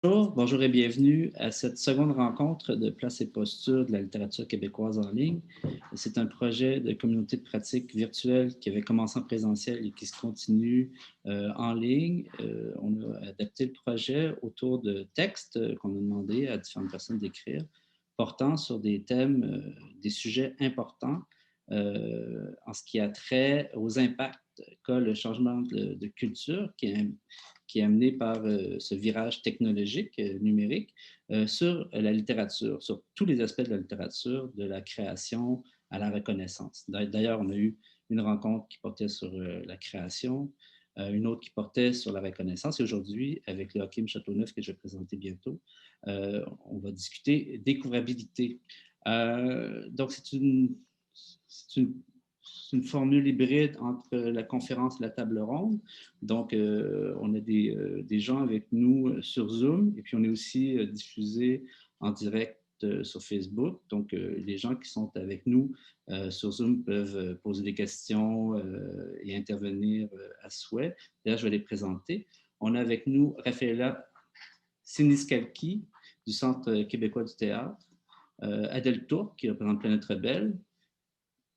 Bonjour et bienvenue à cette seconde rencontre de Place et Posture de la littérature québécoise en ligne. C'est un projet de communauté de pratique virtuelle qui avait commencé en présentiel et qui se continue en ligne. On a adapté le projet autour de textes qu'on a demandé à différentes personnes d'écrire, portant sur des thèmes, des sujets importants en ce qui a trait aux impacts qu'a le changement de culture qui est amené par ce virage technologique, numérique, sur la littérature, sur tous les aspects de la littérature, de la création à la reconnaissance. D'ailleurs, on a eu une rencontre qui portait sur la création, une autre qui portait sur la reconnaissance. Et aujourd'hui, avec le Hakim Châteauneuf, que je vais présenter bientôt, on va discuter découvrabilité. Donc, c'est une formule hybride entre la conférence et la table ronde. Donc, on a des gens avec nous sur Zoom et puis on est aussi diffusé en direct sur Facebook. Donc, les gens qui sont avec nous sur Zoom peuvent poser des questions et intervenir à souhait. D'ailleurs, je vais les présenter. On a avec nous Rafaela Siniscalchi du Centre québécois du théâtre, Adèle Tourque qui représente Planète Rebelle,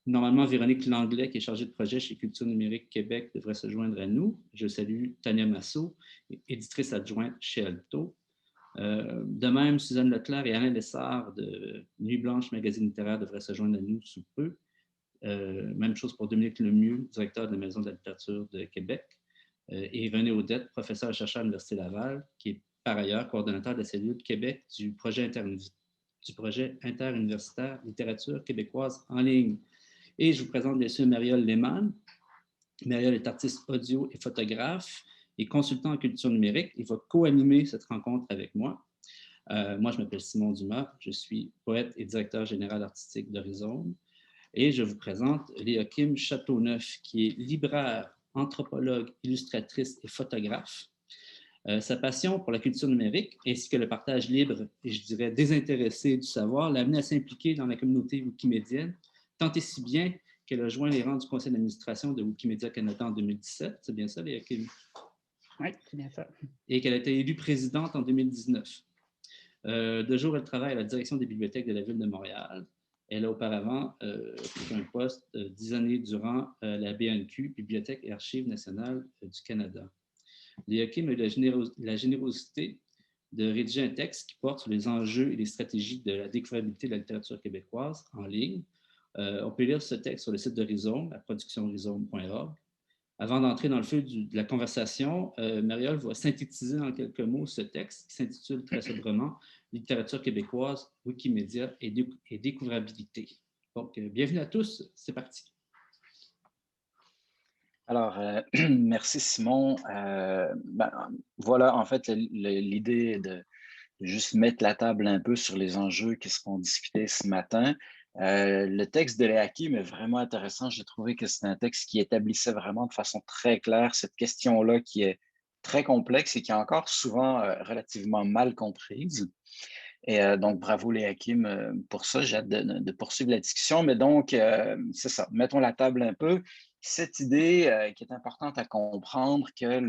normalement, Véronique Langlais, qui est chargée de projet chez Culture numérique Québec, devrait se joindre à nous. Je salue Tania Massot, éditrice adjointe chez Alto. De même, Suzanne Leclerc et Alain Lessard de Nuit Blanche, magazine littéraire, devraient se joindre à nous sous peu. Même chose pour Dominique Lemieux, directeur de la Maison de la littérature de Québec. Et René Audette, professeur et chercheur à l'Université Laval, qui est par ailleurs coordonnateur de la cellule Québec du projet interuniversitaire littérature québécoise en ligne. Et je vous présente bien sûr Mariole Lehmann. Mariole est artiste audio et photographe et consultant en culture numérique. Il va co-animer cette rencontre avec moi. Moi, je m'appelle Simon Dumas. Je suis poète et directeur général artistique d'Horizon. Et je vous présente Léochime Châteauneuf, qui est libraire, anthropologue, illustratrice et photographe. Sa passion pour la culture numérique ainsi que le partage libre et je dirais désintéressé du savoir l'a amené à s'impliquer dans la communauté wikimédienne, tant et si bien qu'elle a joint les rangs du conseil d'administration de Wikimedia Canada en 2017, c'est bien ça, Léochime? Oui, c'est bien ça. Et qu'elle a été élue présidente en 2019. De jour, elle travaille à la direction des bibliothèques de la ville de Montréal. Elle a auparavant occupé un poste 10 années durant la BNQ, Bibliothèque et Archives nationales du Canada. Léochime a eu la générosité de rédiger un texte qui porte sur les enjeux et les stratégies de la découvrabilité de la littérature québécoise en ligne. On peut lire ce texte sur le site de Rhizome, la production rhizome.org. Avant d'entrer dans le feu de la conversation, Mariole va synthétiser en quelques mots ce texte qui s'intitule très sobrement Littérature québécoise, Wikimédia et découvrabilité. Donc, bienvenue à tous, c'est parti. Alors, merci Simon. Voilà, en fait, l'idée est de juste mettre la table un peu sur les enjeux qui seront discutés ce matin. Le texte de Léakim est vraiment intéressant. J'ai trouvé que c'est un texte qui établissait vraiment de façon très claire cette question-là qui est très complexe et qui est encore souvent relativement mal comprise. Et donc, bravo Léakim pour ça. J'ai hâte de poursuivre la discussion. Mais donc, c'est ça. Mettons la table un peu. Cette idée qui est importante à comprendre que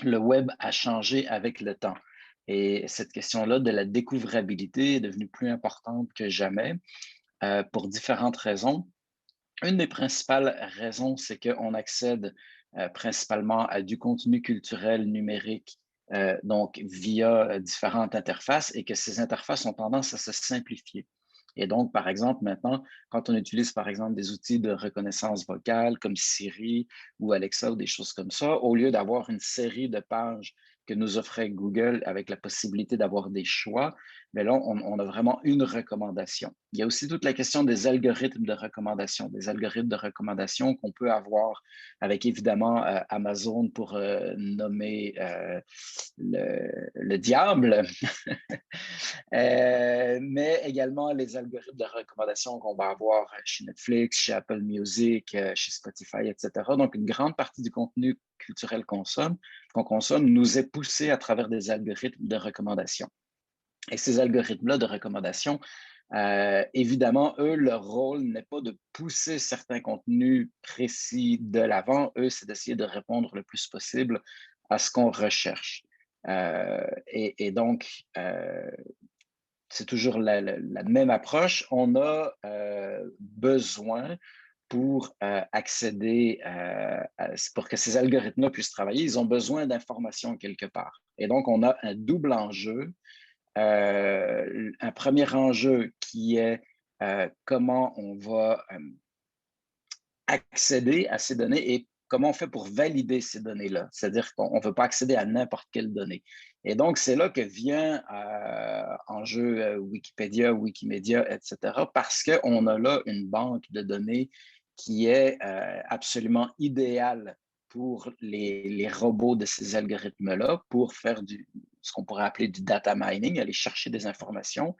le web a changé avec le temps. Et cette question-là de la découvrabilité est devenue plus importante que jamais pour différentes raisons. Une des principales raisons, c'est qu'on accède principalement à du contenu culturel numérique, donc via différentes interfaces, et que ces interfaces ont tendance à se simplifier. Et donc, par exemple, maintenant, quand on utilise, par exemple, des outils de reconnaissance vocale comme Siri ou Alexa ou des choses comme ça, au lieu d'avoir une série de pages que nous offrait Google avec la possibilité d'avoir des choix, mais là, on a vraiment une recommandation. Il y a aussi toute la question des algorithmes des algorithmes de recommandation qu'on peut avoir avec évidemment Amazon pour nommer le diable, mais également les algorithmes de recommandation qu'on va avoir chez Netflix, chez Apple Music, chez Spotify, etc. Donc, une grande partie du contenu culturel qu'on consomme nous est poussé à travers des algorithmes de recommandation. Et ces algorithmes-là de recommandation, évidemment, eux, leur rôle n'est pas de pousser certains contenus précis de l'avant. Eux, c'est d'essayer de répondre le plus possible à ce qu'on recherche. Et donc, c'est toujours la même approche. On a besoin pour accéder, pour que ces algorithmes-là puissent travailler, ils ont besoin d'informations quelque part. Et donc, on a un double enjeu. Un premier enjeu qui est comment on va accéder à ces données et comment on fait pour valider ces données-là. C'est-à-dire qu'on ne veut pas accéder à n'importe quelle donnée. Et donc, c'est là que vient en jeu Wikipédia, Wikimedia, etc., parce qu'on a là une banque de données qui est absolument idéale pour les robots de ces algorithmes-là, pour faire ce qu'on pourrait appeler du data mining, aller chercher des informations.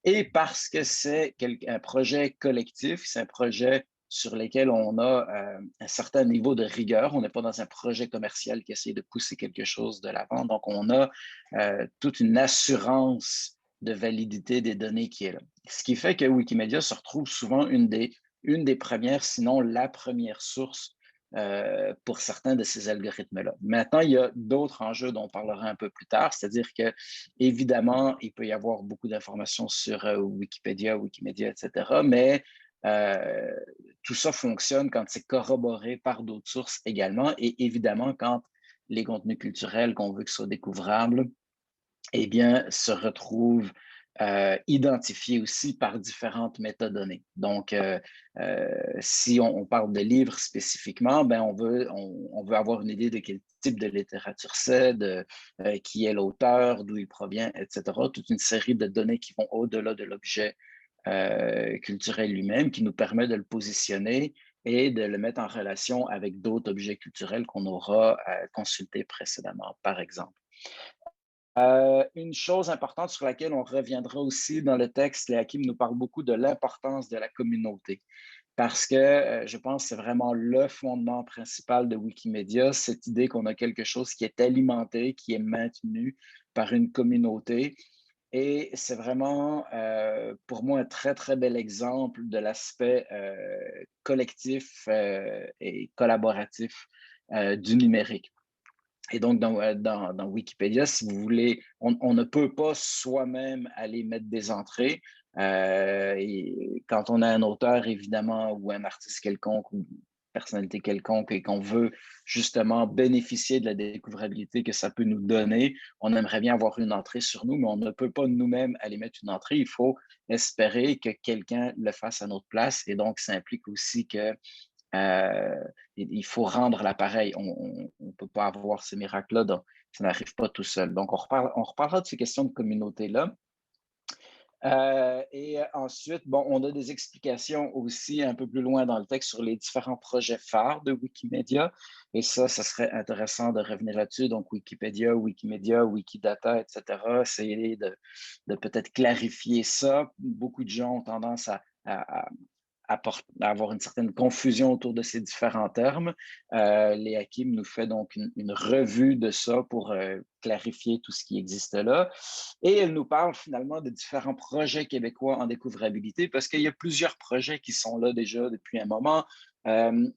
Et parce que c'est un projet collectif, c'est un projet sur lesquels on a un certain niveau de rigueur. On n'est pas dans un projet commercial qui essaie de pousser quelque chose de l'avant. Donc, on a toute une assurance de validité des données qui est là. Ce qui fait que Wikimedia se retrouve souvent une des premières, sinon la première source pour certains de ces algorithmes-là. Maintenant, il y a d'autres enjeux dont on parlera un peu plus tard, c'est-à-dire que, évidemment, il peut y avoir beaucoup d'informations sur Wikipédia, Wikimedia, etc., mais tout ça fonctionne quand c'est corroboré par d'autres sources également, et évidemment, quand les contenus culturels qu'on veut qu'ils soient découvrables, eh bien, se retrouvent identifiés aussi par différentes métadonnées. Donc, si on parle de livres spécifiquement, ben on veut avoir une idée de quel type de littérature c'est, qui est l'auteur, d'où il provient, etc. Toute une série de données qui vont au-delà de l'objet culturel lui-même, qui nous permet de le positionner et de le mettre en relation avec d'autres objets culturels qu'on aura consultés précédemment, par exemple. Une chose importante sur laquelle on reviendra aussi dans le texte, les Hakim nous parle beaucoup de l'importance de la communauté, parce que je pense que c'est vraiment le fondement principal de Wikimedia, cette idée qu'on a quelque chose qui est alimenté, qui est maintenu par une communauté. Et c'est vraiment, pour moi, un très, très bel exemple de l'aspect collectif et collaboratif du numérique. Et donc, dans Wikipédia, si vous voulez, on ne peut pas soi-même aller mettre des entrées. Et quand on a un auteur, évidemment, ou un artiste quelconque, ou une personnalité quelconque, et qu'on veut justement bénéficier de la découvrabilité que ça peut nous donner, on aimerait bien avoir une entrée sur nous, mais on ne peut pas nous-mêmes aller mettre une entrée. Il faut espérer que quelqu'un le fasse à notre place. Et donc, ça implique aussi que il faut rendre l'appareil. On ne peut pas avoir ce miracle-là, donc ça n'arrive pas tout seul. Donc, on reparlera de ces questions de communauté-là. Et ensuite, bon, on a des explications aussi un peu plus loin dans le texte sur les différents projets phares de Wikimedia. Et ça serait intéressant de revenir là-dessus. Donc, Wikipédia, Wikimedia, Wikidata, etc. Essayer de peut-être clarifier ça. Beaucoup de gens ont tendance à avoir une certaine confusion autour de ces différents termes. Les Hakim nous fait donc une revue de ça pour clarifier tout ce qui existe là. Et elle nous parle finalement de différents projets québécois en découvrabilité parce qu'il y a plusieurs projets qui sont là déjà depuis un moment,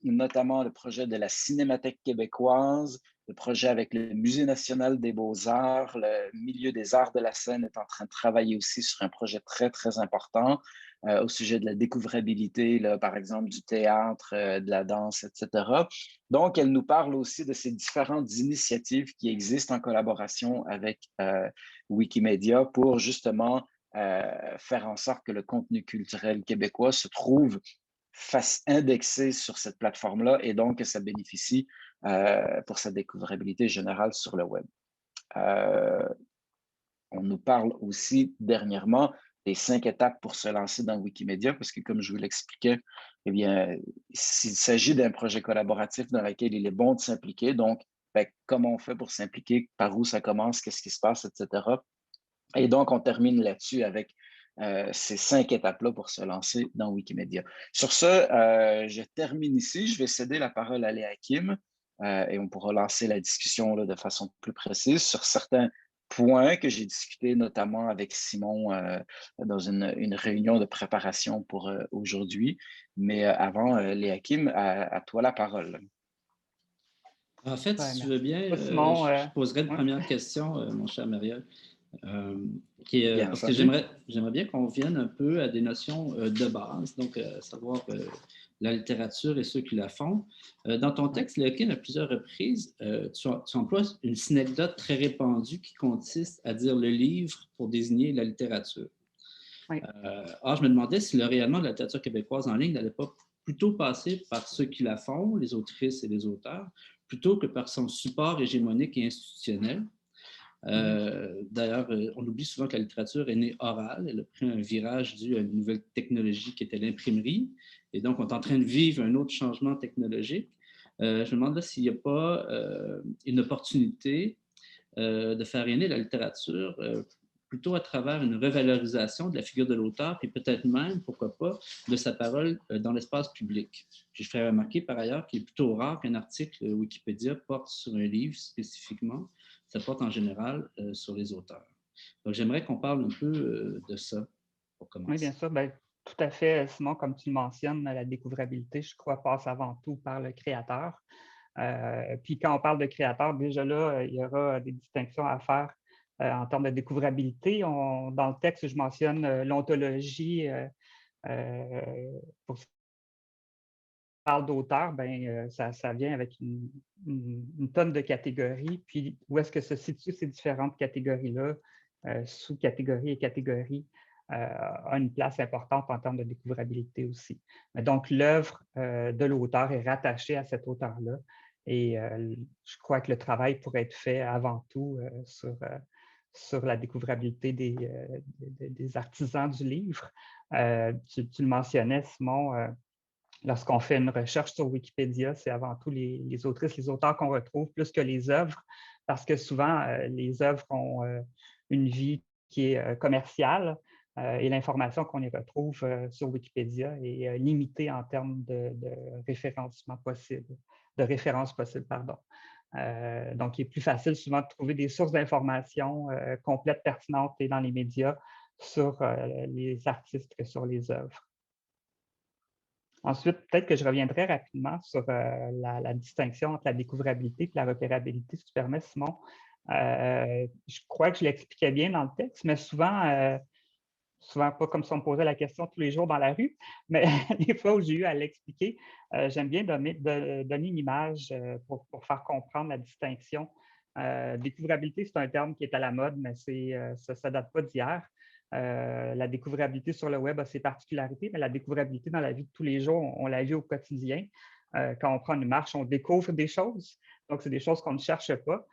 notamment le projet de la Cinémathèque québécoise, le projet avec le Musée national des beaux-arts, le Milieu des arts de la scène est en train de travailler aussi sur un projet très, très important au sujet de la découvrabilité, là, par exemple, du théâtre, de la danse, etc. Donc, elle nous parle aussi de ces différentes initiatives qui existent en collaboration avec Wikimedia pour justement faire en sorte que le contenu culturel québécois se trouve indexé sur cette plateforme-là et donc que ça bénéficie pour sa découvrabilité générale sur le web. On nous parle aussi dernièrement des 5 étapes pour se lancer dans Wikimedia, parce que comme je vous l'expliquais, eh bien, s'il s'agit d'un projet collaboratif dans lequel il est bon de s'impliquer, donc ben, comment on fait pour s'impliquer, par où ça commence, qu'est-ce qui se passe, etc. Et donc, on termine là-dessus avec ces 5 étapes-là pour se lancer dans Wikimedia. Sur ce, je termine ici. Je vais céder la parole à Léa Kim et on pourra lancer la discussion là, de façon plus précise sur certains points que j'ai discutés notamment avec Simon dans une réunion de préparation pour aujourd'hui. Mais avant, Léa Kim, à toi la parole. En fait, Ouais, si tu merci veux bien, beaucoup, Simon. je poserais une Ouais. première question, mon cher Marielle, Bien parce que entendu. j'aimerais bien qu'on vienne un peu à des notions de base, donc savoir la littérature et ceux qui la font. Dans ton Ouais. texte, Léokin, à plusieurs reprises, tu emploies une synecdote très répandue qui consiste à dire le livre pour désigner la littérature. Ouais. Or, je me demandais si le rayonnement de la littérature québécoise en ligne n'allait pas plutôt passer par ceux qui la font, les autrices et les auteurs, plutôt que par son support hégémonique et institutionnel. Mhm. D'ailleurs, on oublie souvent que la littérature est née orale. Elle a pris un virage dû à une nouvelle technologie qui était l'imprimerie. Et donc, on est en train de vivre un autre changement technologique. Je me demande là s'il n'y a pas une opportunité de faire rayonner la littérature plutôt à travers une revalorisation de la figure de l'auteur, puis peut-être même, pourquoi pas, de sa parole dans l'espace public. Puis je ferais remarquer par ailleurs qu'il est plutôt rare qu'un article Wikipédia porte sur un livre spécifiquement, ça porte en général sur les auteurs. Donc j'aimerais qu'on parle un peu de ça pour Oui, bien commencer. sûr. Ben, tout à fait, Simon, comme tu le mentionnes, la découvrabilité, je crois, passe avant tout par le créateur. Puis quand on parle de créateur, déjà là, il y aura des distinctions à faire en termes de découvrabilité. Dans le texte, je mentionne l'ontologie. Pour ce qui parle d'auteur, ben, ça vient avec une tonne de catégories. Puis où est-ce que se situent ces différentes catégories-là, sous-catégories et catégories, a une place importante en termes de découvrabilité aussi. Mais donc, l'œuvre de l'auteur est rattachée à cet auteur-là. Et je crois que le travail pourrait être fait avant tout sur la découvrabilité des artisans du livre. Tu le mentionnais, Simon, lorsqu'on fait une recherche sur Wikipédia, c'est avant tout les autrices, les auteurs qu'on retrouve plus que les œuvres, parce que souvent, les œuvres ont une vie qui est commerciale et l'information qu'on y retrouve sur Wikipédia est limitée en termes de référencement possible, de références possibles, pardon. Donc, il est plus facile souvent de trouver des sources d'informations complètes, pertinentes et dans les médias sur les artistes que sur les œuvres. Ensuite, peut-être que je reviendrai rapidement sur la distinction entre la découvrabilité et la repérabilité, si tu permets, Simon. Je crois que je l'expliquais bien dans le texte, mais souvent pas comme si on me posait la question tous les jours dans la rue, mais les fois où j'ai eu à l'expliquer, j'aime bien donner une image pour faire comprendre la distinction. Découvrabilité, c'est un terme qui est à la mode, mais ça ne date pas d'hier. La découvrabilité sur le web a ses particularités, mais la découvrabilité dans la vie de tous les jours, on la vit au quotidien. Quand on prend une marche, on découvre des choses. Donc, c'est des choses qu'on ne cherche pas.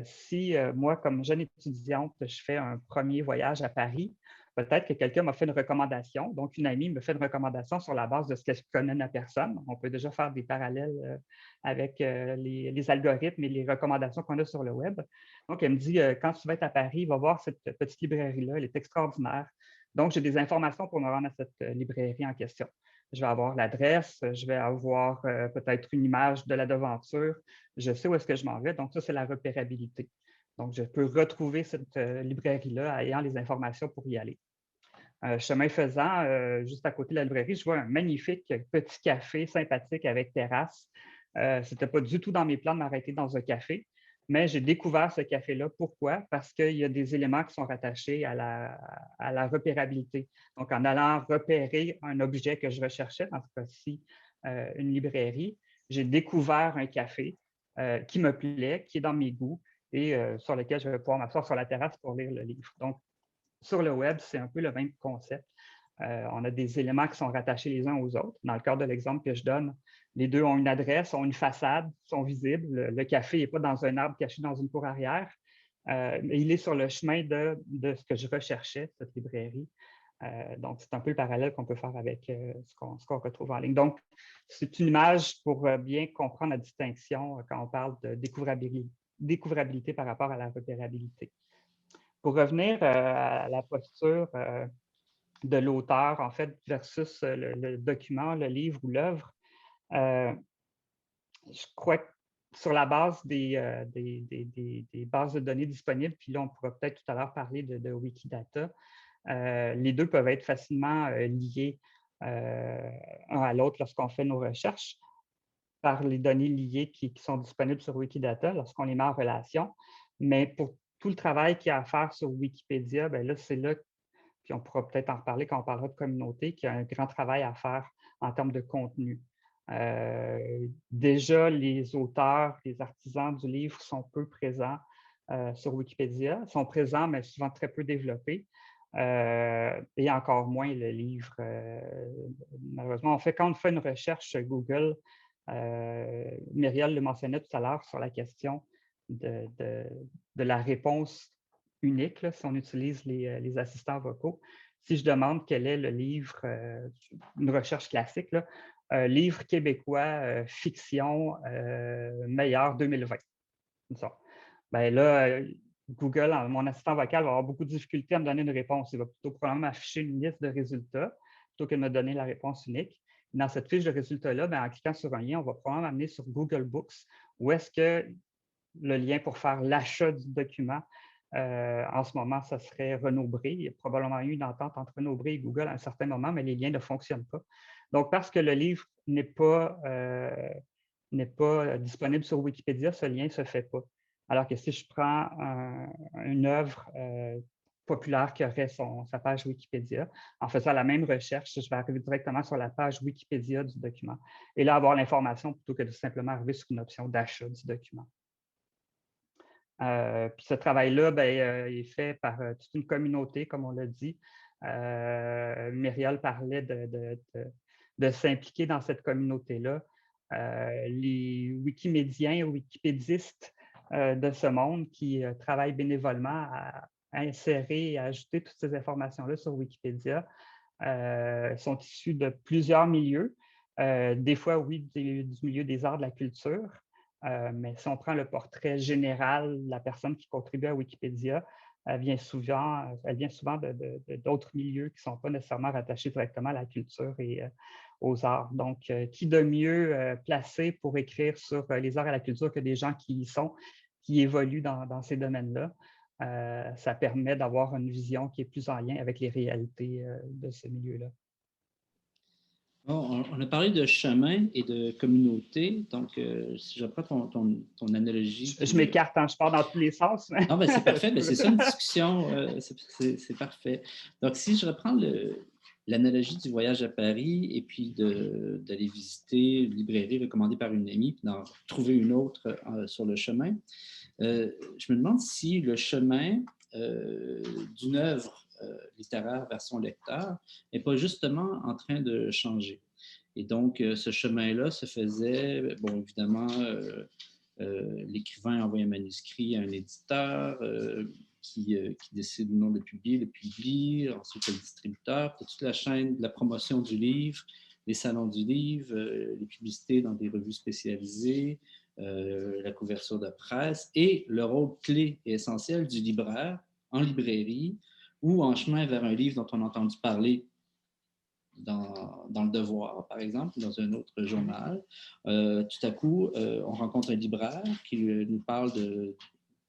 Si moi, comme jeune étudiante, je fais un premier voyage à Paris, peut-être que quelqu'un m'a fait une recommandation. Donc, une amie me fait une recommandation sur la base de ce qu'elle connaît de la personne. On peut déjà faire des parallèles avec les algorithmes et les recommandations qu'on a sur le web. Donc, elle me dit, quand tu vas être à Paris, va voir cette petite librairie-là, elle est extraordinaire. Donc, j'ai des informations pour me rendre à cette librairie en question. Je vais avoir l'adresse, je vais avoir peut-être une image de la devanture, je sais où est-ce que je m'en vais. Donc, ça, c'est la repérabilité. Donc, je peux retrouver cette librairie-là ayant les informations pour y aller. Chemin faisant, juste à côté de la librairie, je vois un magnifique petit café sympathique avec terrasse. Ce n'était pas du tout dans mes plans de m'arrêter dans un café, mais j'ai découvert ce café-là. Pourquoi? Parce qu'il y a des éléments qui sont rattachés à la repérabilité. Donc, en allant repérer un objet que je recherchais, dans ce cas-ci, une librairie, j'ai découvert un café qui me plaît, qui est dans mes goûts et sur lequel je vais pouvoir m'asseoir sur la terrasse pour lire le livre. Donc, sur le web, c'est un peu le même concept. On a des éléments qui sont rattachés les uns aux autres. Dans le cadre de l'exemple que je donne, les deux ont une adresse, ont une façade, sont visibles. Le café n'est pas dans un arbre caché dans une cour arrière. Mais il est sur le chemin de ce que je recherchais, cette librairie. Donc, c'est un peu le parallèle qu'on peut faire avec ce qu'on retrouve en ligne. Donc, c'est une image pour bien comprendre la distinction quand on parle de découvrabilité par rapport à la repérabilité. Pour revenir à la posture de l'auteur, en fait, versus le document, le livre ou l'œuvre, je crois que sur la base des bases de données disponibles, puis là, on pourra peut-être tout à l'heure parler de Wikidata, les deux peuvent être facilement liés un à l'autre lorsqu'on fait nos recherches. par les données liées qui sont disponibles sur Wikidata lorsqu'on les met en relation. Mais pour tout le travail qu'il y a à faire sur Wikipédia, bien là, c'est là, puis on pourra peut-être en reparler quand on parlera de communauté, qu'il y a un grand travail à faire en termes de contenu. Déjà, les auteurs, les artisans du livre sont peu présents sur Wikipédia. Ils sont présents, mais souvent très peu développés. Et encore moins le livre. Malheureusement, quand on fait une recherche sur Google, Myriel le mentionnait tout à l'heure sur la question de la réponse unique, là, si on utilise les assistants vocaux. Si je demande quel est le livre, une recherche classique, là, livre québécois, fiction, meilleur 2020. Ben là, Google, mon assistant vocal, va avoir beaucoup de difficultés à me donner une réponse. Il va plutôt probablement afficher une liste de résultats plutôt que de me donner la réponse unique. Dans cette fiche de résultats-là, ben, en cliquant sur un lien, on va probablement amener sur Google Books où est-ce que le lien pour faire l'achat du document, en ce moment, ça serait Renaud Bré. Il y a probablement eu une entente entre Renaud Bré et Google à un certain moment, mais les liens ne fonctionnent pas. Donc, parce que le livre n'est pas disponible sur Wikipédia, ce lien ne se fait pas. Alors que si je prends une œuvre populaire qui aurait sa page Wikipédia, en faisant la même recherche, je vais arriver directement sur la page Wikipédia du document. Et là, avoir l'information plutôt que de simplement arriver sur une option d'achat du document. Puis ce travail-là, il est fait par toute une communauté, comme on l'a dit. Myriel parlait de s'impliquer dans cette communauté-là. Les Wikimédiens, wikipédistes de ce monde qui travaillent bénévolement à insérer et à ajouter toutes ces informations-là sur Wikipédia sont issus de plusieurs milieux. Des fois, oui, du milieu des arts, de la culture. Mais si on prend le portrait général de la personne qui contribue à Wikipédia, elle vient souvent d'autres milieux qui ne sont pas nécessairement rattachés directement à la culture et aux arts. Donc, qui de mieux placé pour écrire sur les arts et la culture que des gens qui y sont, qui évoluent dans ces domaines-là. Ça permet d'avoir une vision qui est plus en lien avec les réalités de ce milieu-là. Bon, on a parlé de chemin et de communauté. Donc, si je reprends ton analogie. Je m'écarte, hein, je pars dans tous les sens. Non, ben c'est parfait. Ben, c'est ça une discussion. C'est parfait. Donc, si je reprends l'analogie du voyage à Paris et puis d'aller visiter une librairie recommandée par une amie, puis d'en trouver une autre sur le chemin, je me demande si le chemin d'une œuvre littéraire vers son lecteur n'est pas justement en train de changer. Et donc, ce chemin-là se faisait, bon, évidemment, l'écrivain envoie un manuscrit à un éditeur qui décide ou non de le publie, ensuite le distributeur, toute la chaîne de la promotion du livre, les salons du livre, les publicités dans des revues spécialisées, la couverture de presse et le rôle clé et essentiel du libraire en librairie ou en chemin vers un livre dont on a entendu parler dans Le Devoir, par exemple, dans un autre journal. Tout à coup, on rencontre un libraire qui nous parle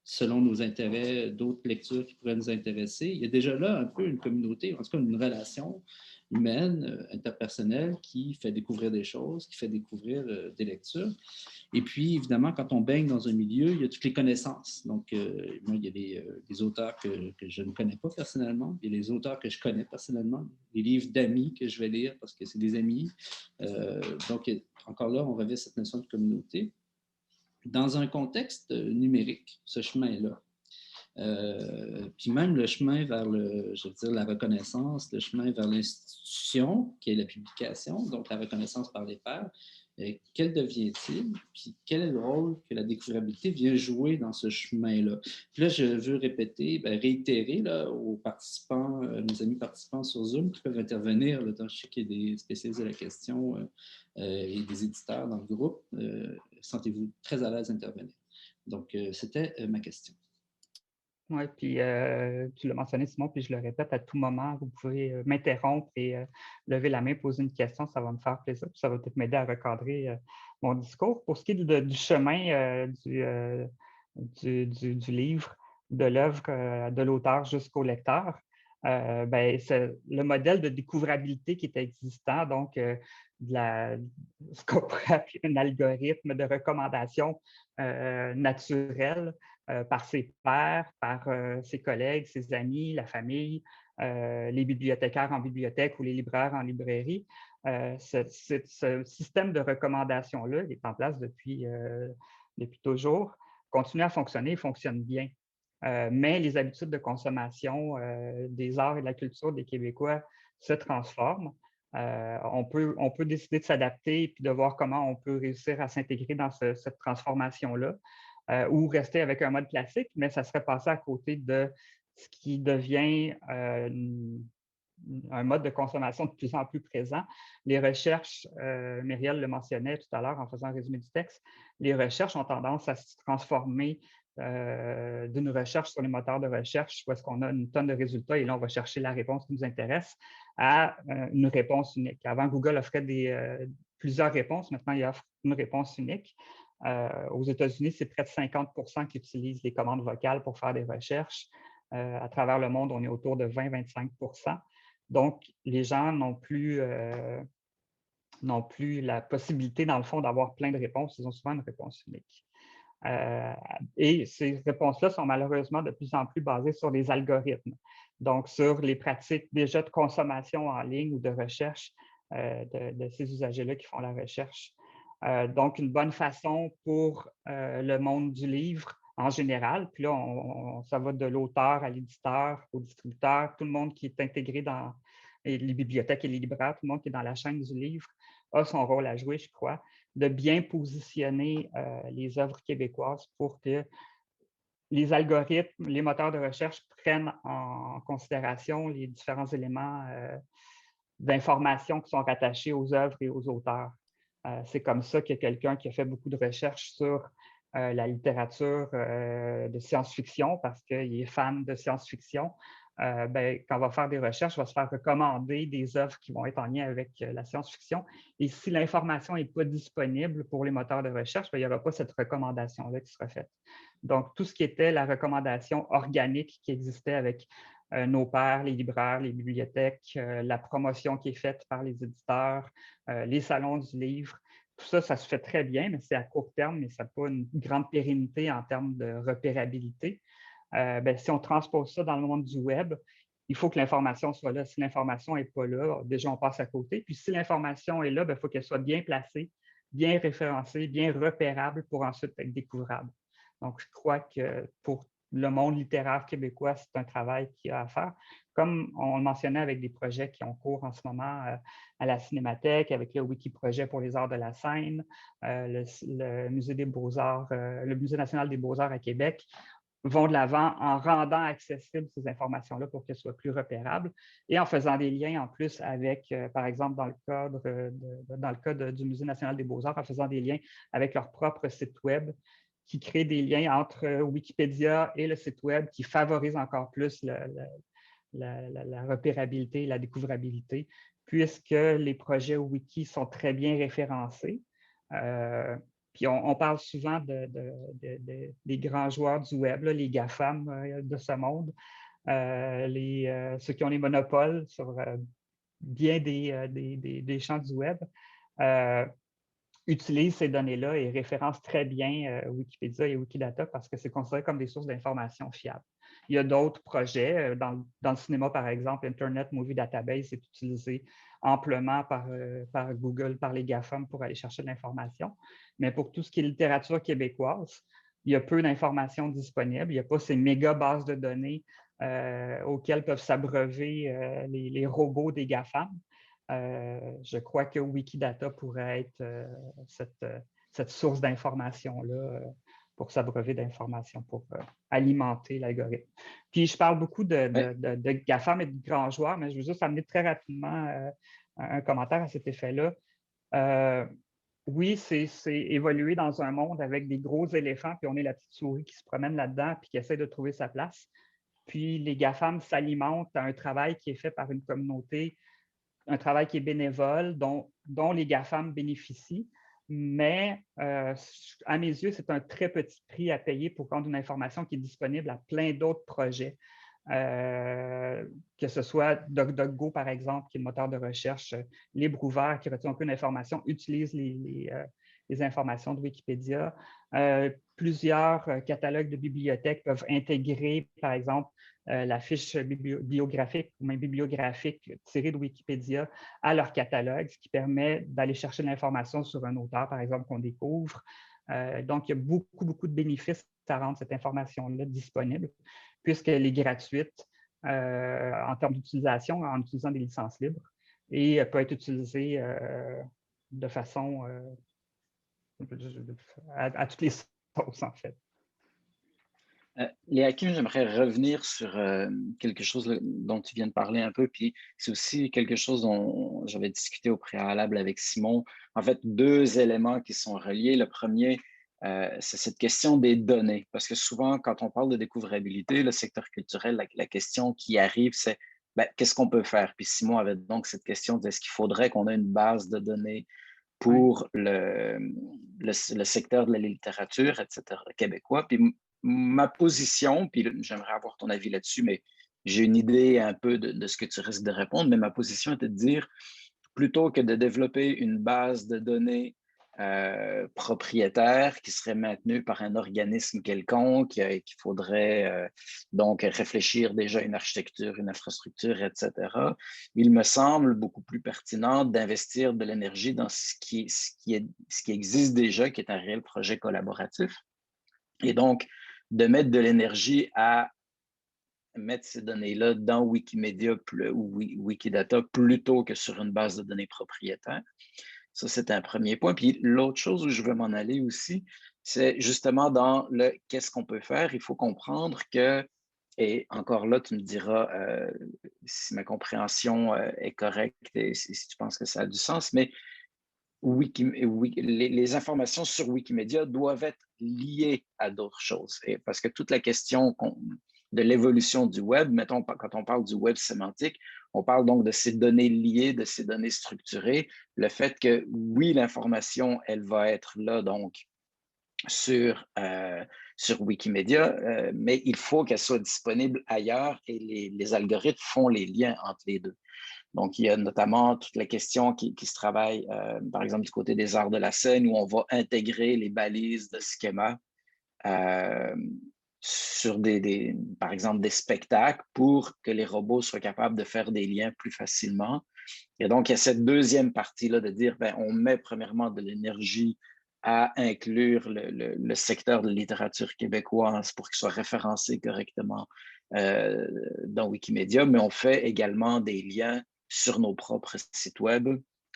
selon nos intérêts, d'autres lectures qui pourraient nous intéresser. Il y a déjà là un peu une communauté, en tout cas une relation humaine, interpersonnelle, qui fait découvrir des choses, qui fait découvrir des lectures. Et puis, évidemment, quand on baigne dans un milieu, il y a toutes les connaissances. Donc, moi, il y a des auteurs que je ne connais pas personnellement, il y a des auteurs que je connais personnellement, des livres d'amis que je vais lire parce que c'est des amis. Donc, encore là, on revient à cette notion de communauté. Dans un contexte numérique, ce chemin-là, puis même le chemin vers la reconnaissance, le chemin vers l'institution, qui est la publication, donc la reconnaissance par les pairs, quel devient-il? Puis quel est le rôle que la découvrabilité vient jouer dans ce chemin-là? Puis là, je veux réitérer là, aux participants, nos amis participants sur Zoom qui peuvent intervenir. Là, je sais qu'il y a des spécialistes de la question et des éditeurs dans le groupe. Sentez-vous très à l'aise d'intervenir? Donc, c'était ma question. Oui, puis tu l'as mentionné, Simon, puis je le répète, à tout moment, vous pouvez m'interrompre et lever la main, poser une question, ça va me faire plaisir, puis ça va peut-être m'aider à recadrer mon discours. Pour ce qui est du chemin du livre, de l'œuvre, de l'auteur jusqu'au lecteur, le modèle de découvrabilité qui est existant, donc ce qu'on pourrait appeler un algorithme de recommandation naturelle par ses pairs, par ses collègues, ses amis, la famille, les bibliothécaires en bibliothèque ou les libraires en librairie. Ce système de recommandation-là, il est en place depuis toujours, continue à fonctionner, fonctionne bien. Mais les habitudes de consommation des arts et de la culture des Québécois se transforment. On peut décider de s'adapter et puis de voir comment on peut réussir à s'intégrer dans cette transformation-là ou rester avec un mode classique, mais ça serait passé à côté de ce qui devient un mode de consommation de plus en plus présent. Les recherches, Myriel le mentionnait tout à l'heure en faisant un résumé du texte, les recherches ont tendance à se transformer d'une recherche sur les moteurs de recherche où est-ce qu'on a une tonne de résultats et là, on va chercher la réponse qui nous intéresse à une réponse unique. Avant, Google offrait plusieurs réponses. Maintenant, il offre une réponse unique. Aux États-Unis, c'est près de 50% qui utilisent les commandes vocales pour faire des recherches. À travers le monde, on est autour de 20-25%. Donc, les gens n'ont plus la possibilité, dans le fond, d'avoir plein de réponses. Ils ont souvent une réponse unique. Et ces réponses-là sont malheureusement de plus en plus basées sur des algorithmes, donc sur les pratiques déjà de consommation en ligne ou de recherche de ces usagers-là qui font la recherche. Donc, une bonne façon pour le monde du livre en général, puis là, ça va de l'auteur à l'éditeur, au distributeur, tout le monde qui est intégré dans les bibliothèques et les libraires, tout le monde qui est dans la chaîne du livre a son rôle à jouer, je crois, de bien positionner les œuvres québécoises pour que les algorithmes, les moteurs de recherche prennent en considération les différents éléments d'information qui sont rattachés aux œuvres et aux auteurs. C'est comme ça que quelqu'un qui a fait beaucoup de recherches sur la littérature de science-fiction, parce qu'il est fan de science-fiction, quand on va faire des recherches, on va se faire recommander des œuvres qui vont être en lien avec la science-fiction. Et si l'information n'est pas disponible pour les moteurs de recherche, il n'y aura pas cette recommandation-là qui sera faite. Donc, tout ce qui était la recommandation organique qui existait avec nos pairs, les libraires, les bibliothèques, la promotion qui est faite par les éditeurs, les salons du livre, tout ça, ça se fait très bien, mais c'est à court terme, mais ça n'a pas une grande pérennité en termes de repérabilité. Si on transpose ça dans le monde du web, il faut que l'information soit là. Si l'information n'est pas là, déjà, on passe à côté. Puis si l'information est là, il faut qu'elle soit bien placée, bien référencée, bien repérable pour ensuite être découvrable. Donc, je crois que pour le monde littéraire québécois, c'est un travail qu'il y a à faire. Comme on le mentionnait avec des projets qui ont cours en ce moment à la Cinémathèque, avec le Wiki-projet pour les arts de la scène, le Musée des Beaux-Arts, le Musée national des Beaux-Arts à Québec, vont de l'avant en rendant accessibles ces informations-là pour qu'elles soient plus repérables et en faisant des liens en plus avec, par exemple, dans le cas du Musée national des Beaux-Arts, en faisant des liens avec leur propre site web qui crée des liens entre Wikipédia et le site web qui favorise encore plus la repérabilité et la découvrabilité, puisque les projets Wiki sont très bien référencés. Puis on parle souvent des grands joueurs du web, là, les GAFAM de ce monde, ceux qui ont les monopoles sur bien des champs du web, utilisent ces données-là et référencent très bien Wikipédia et Wikidata parce que c'est considéré comme des sources d'informations fiables. Il y a d'autres projets. Dans le cinéma, par exemple, Internet Movie Database est utilisé amplement par Google, par les GAFAM pour aller chercher de l'information. Mais pour tout ce qui est littérature québécoise, il y a peu d'informations disponibles. Il n'y a pas ces méga bases de données auxquelles peuvent s'abreuver les robots des GAFAM. Je crois que Wikidata pourrait être cette source d'informations-là pour s'abreuver d'informations, pour alimenter l'algorithme. Puis, je parle beaucoup de GAFAM et de grands joueurs, mais je veux juste amener très rapidement un commentaire à cet effet-là. Oui, c'est évoluer dans un monde avec des gros éléphants, puis on est la petite souris qui se promène là-dedans puis qui essaie de trouver sa place. Puis, les GAFAM s'alimentent à un travail qui est fait par une communauté, un travail qui est bénévole, dont les GAFAM bénéficient. Mais à mes yeux, c'est un très petit prix à payer pour rendre une information qui est disponible à plein d'autres projets. que ce soit DuckDuckGo, par exemple, qui est le moteur de recherche libre ouvert, qui retient aucune information, utilise les informations de Wikipédia. Plusieurs catalogues de bibliothèques peuvent intégrer, par exemple, la fiche biographique ou même bibliographique tirée de Wikipédia à leur catalogue, ce qui permet d'aller chercher l'information sur un auteur, par exemple, qu'on découvre. Donc, il y a beaucoup de bénéfices à rendre cette information-là disponible, puisqu'elle est gratuite en termes d'utilisation, en utilisant des licences libres, et peut être utilisée de façon à toutes les sauces, en fait. Léa Kim, j'aimerais revenir sur quelque chose dont tu viens de parler un peu, puis c'est aussi quelque chose dont j'avais discuté au préalable avec Simon. En fait, deux éléments qui sont reliés. Le premier, c'est cette question des données, parce que souvent, quand on parle de découvrabilité, le secteur culturel, la question qui arrive, c'est qu'est-ce qu'on peut faire? Puis Simon avait donc cette question de est-ce qu'il faudrait qu'on ait une base de données pour le secteur de la littérature, etc., québécois. Puis ma position, puis j'aimerais avoir ton avis là-dessus, mais j'ai une idée un peu de ce que tu risques de répondre, mais ma position était de dire, plutôt que de développer une base de données propriétaire qui serait maintenue par un organisme quelconque, qu'il faudrait donc réfléchir déjà à une architecture, une infrastructure, etc. Il me semble beaucoup plus pertinent d'investir de l'énergie dans ce qui existe déjà, qui est un réel projet collaboratif. Et donc, de mettre de l'énergie à mettre ces données-là dans Wikimedia ou Wikidata plutôt que sur une base de données propriétaire. Ça, c'est un premier point. Puis l'autre chose où je veux m'en aller aussi, c'est justement dans le qu'est-ce qu'on peut faire. Il faut comprendre que, et encore là, tu me diras si ma compréhension est correcte et si tu penses que ça a du sens, mais les informations sur Wikimedia doivent être liées à d'autres choses. Et parce que toute la question de l'évolution du web, mettons, quand on parle du web sémantique, on parle donc de ces données liées, de ces données structurées, le fait que, oui, l'information, elle va être là, donc, sur Wikimedia, mais il faut qu'elle soit disponible ailleurs et les algorithmes font les liens entre les deux. Donc, il y a notamment toute la question qui se travaille, par exemple, du côté des arts de la scène, où on va intégrer les balises de schéma sur par exemple, des spectacles pour que les robots soient capables de faire des liens plus facilement. Et donc, il y a cette deuxième partie-là de dire, on met premièrement de l'énergie à inclure le secteur de la littérature québécoise pour qu'il soit référencé correctement dans Wikimedia, mais on fait également des liens sur nos propres sites web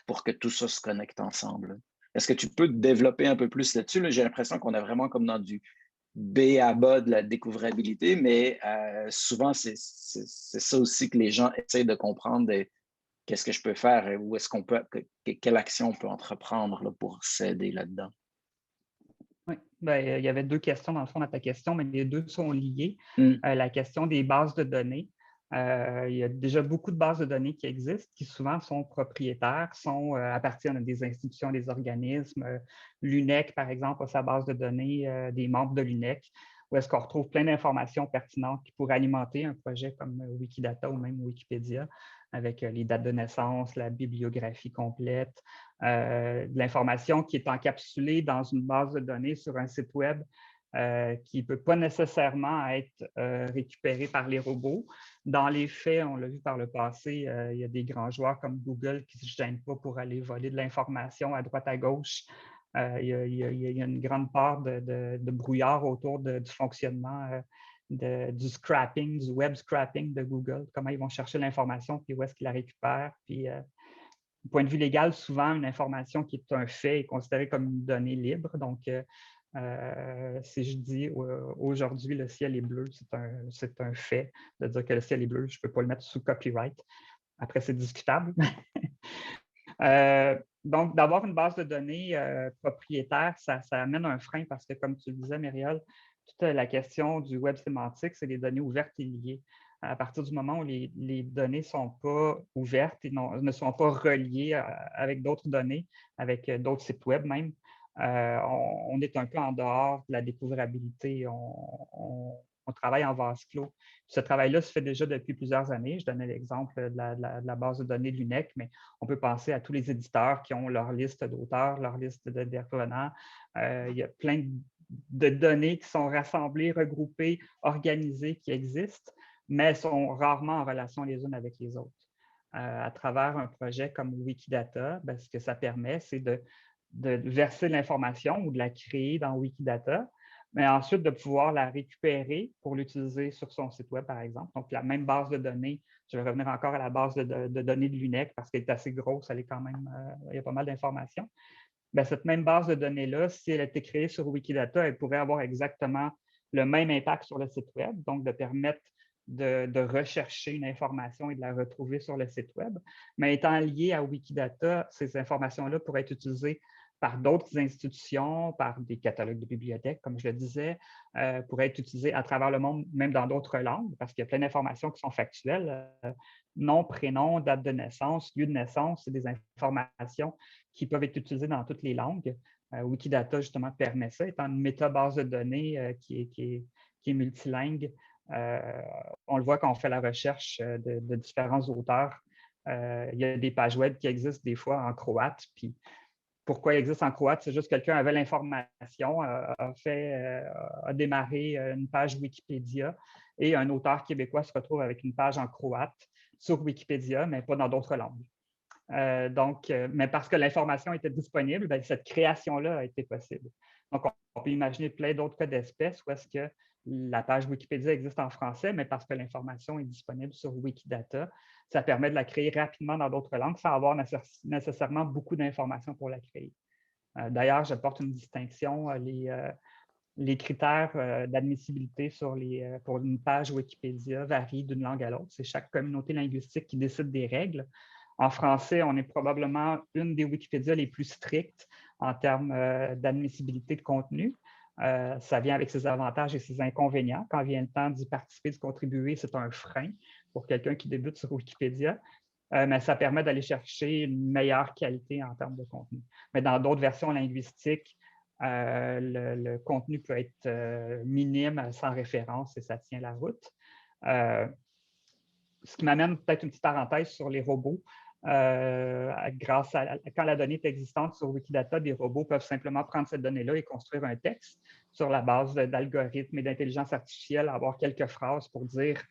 pour que tout ça se connecte ensemble. Est-ce que tu peux développer un peu plus là-dessus? J'ai l'impression qu'on est vraiment comme dans du B à bas de la découvrabilité, mais souvent, c'est ça aussi que les gens essayent de comprendre. Qu'est-ce que je peux faire et où est-ce qu'on peut, quelle action on peut entreprendre là, pour s'aider là-dedans? Oui, il y avait deux questions dans le fond dans ta question, mais les deux sont liées. La question des bases de données. Il y a déjà beaucoup de bases de données qui existent, qui souvent sont propriétaires, appartiennent à des institutions, des organismes. L'UNEC, par exemple, a sa base de données des membres de l'UNEC, où est-ce qu'on retrouve plein d'informations pertinentes qui pourraient alimenter un projet comme Wikidata ou même Wikipédia, avec les dates de naissance, la bibliographie complète, de l'information qui est encapsulée dans une base de données sur un site web qui ne peut pas nécessairement être récupéré par les robots. Dans les faits, on l'a vu par le passé, il y a des grands joueurs comme Google qui ne se gênent pas pour aller voler de l'information à droite à gauche. Il y a une grande part de brouillard autour du fonctionnement du scrapping, du web scrapping de Google, comment ils vont chercher l'information, puis où est-ce qu'ils la récupèrent. Puis, du point de vue légal, souvent, une information qui est un fait est considérée comme une donnée libre. Donc, si je dis aujourd'hui le ciel est bleu, c'est un fait. De dire que le ciel est bleu, je ne peux pas le mettre sous copyright. Après, c'est discutable. Donc, d'avoir une base de données propriétaire, ça amène un frein parce que, comme tu le disais, Myriel, toute la question du web sémantique, c'est des données ouvertes et liées. À partir du moment où les données ne sont pas ouvertes et ne sont pas reliées avec d'autres données, avec d'autres sites web même, on est un peu en dehors de la découvrabilité. On on travaille en vase clos. Ce travail-là se fait déjà depuis plusieurs années. Je donnais l'exemple de la base de données de l'UNEC, mais on peut penser à tous les éditeurs qui ont leur liste d'auteurs, leur liste d'intervenants. Il y a plein de données qui sont rassemblées, regroupées, organisées, qui existent, mais elles sont rarement en relation les unes avec les autres. À travers un projet comme Wikidata, ben, ce que ça permet, c'est de verser l'information ou de la créer dans Wikidata, mais ensuite de pouvoir la récupérer pour l'utiliser sur son site web, par exemple. Donc, la même base de données, je vais revenir encore à la base de données de l'UNEC parce qu'elle est assez grosse, elle est quand même, il y a pas mal d'informations. Bien, cette même base de données-là, si elle a été créée sur Wikidata, elle pourrait avoir exactement le même impact sur le site web, donc de permettre de rechercher une information et de la retrouver sur le site web. Mais étant liée à Wikidata, ces informations-là pourraient être utilisées par d'autres institutions, par des catalogues de bibliothèques, comme je le disais, pourraient être utilisées à travers le monde, même dans d'autres langues, parce qu'il y a plein d'informations qui sont factuelles. Nom, prénom, date de naissance, lieu de naissance, c'est des informations qui peuvent être utilisées dans toutes les langues. Wikidata, justement, permet ça, étant une métabase de données qui est multilingue. On le voit quand on fait la recherche de différents auteurs. Il y a des pages web qui existent des fois en croate. Puis pourquoi il existe en croate? C'est juste que quelqu'un avait l'information, a démarré une page Wikipédia et un auteur québécois se retrouve avec une page en croate sur Wikipédia, mais pas dans d'autres langues. Mais parce que l'information était disponible, bien, cette création-là a été possible. Donc, on peut imaginer plein d'autres cas d'espèces où est-ce que la page Wikipédia existe en français, mais parce que l'information est disponible sur Wikidata, ça permet de la créer rapidement dans d'autres langues sans avoir nécessairement beaucoup d'informations pour la créer. D'ailleurs, j'apporte une distinction. Les critères d'admissibilité pour une page Wikipédia varient d'une langue à l'autre. C'est chaque communauté linguistique qui décide des règles. En français, on est probablement une des Wikipédias les plus strictes en termes d'admissibilité de contenu. Ça vient avec ses avantages et ses inconvénients. Quand vient le temps d'y participer, de contribuer, c'est un frein pour quelqu'un qui débute sur Wikipédia. Mais ça permet d'aller chercher une meilleure qualité en termes de contenu. Mais dans d'autres versions linguistiques, le contenu peut être minime, sans référence, et ça tient la route. Ce qui m'amène peut-être une petite parenthèse sur les robots. Quand la donnée est existante sur Wikidata, des robots peuvent simplement prendre cette donnée-là et construire un texte sur la base d'algorithmes et d'intelligence artificielle, avoir quelques phrases pour dire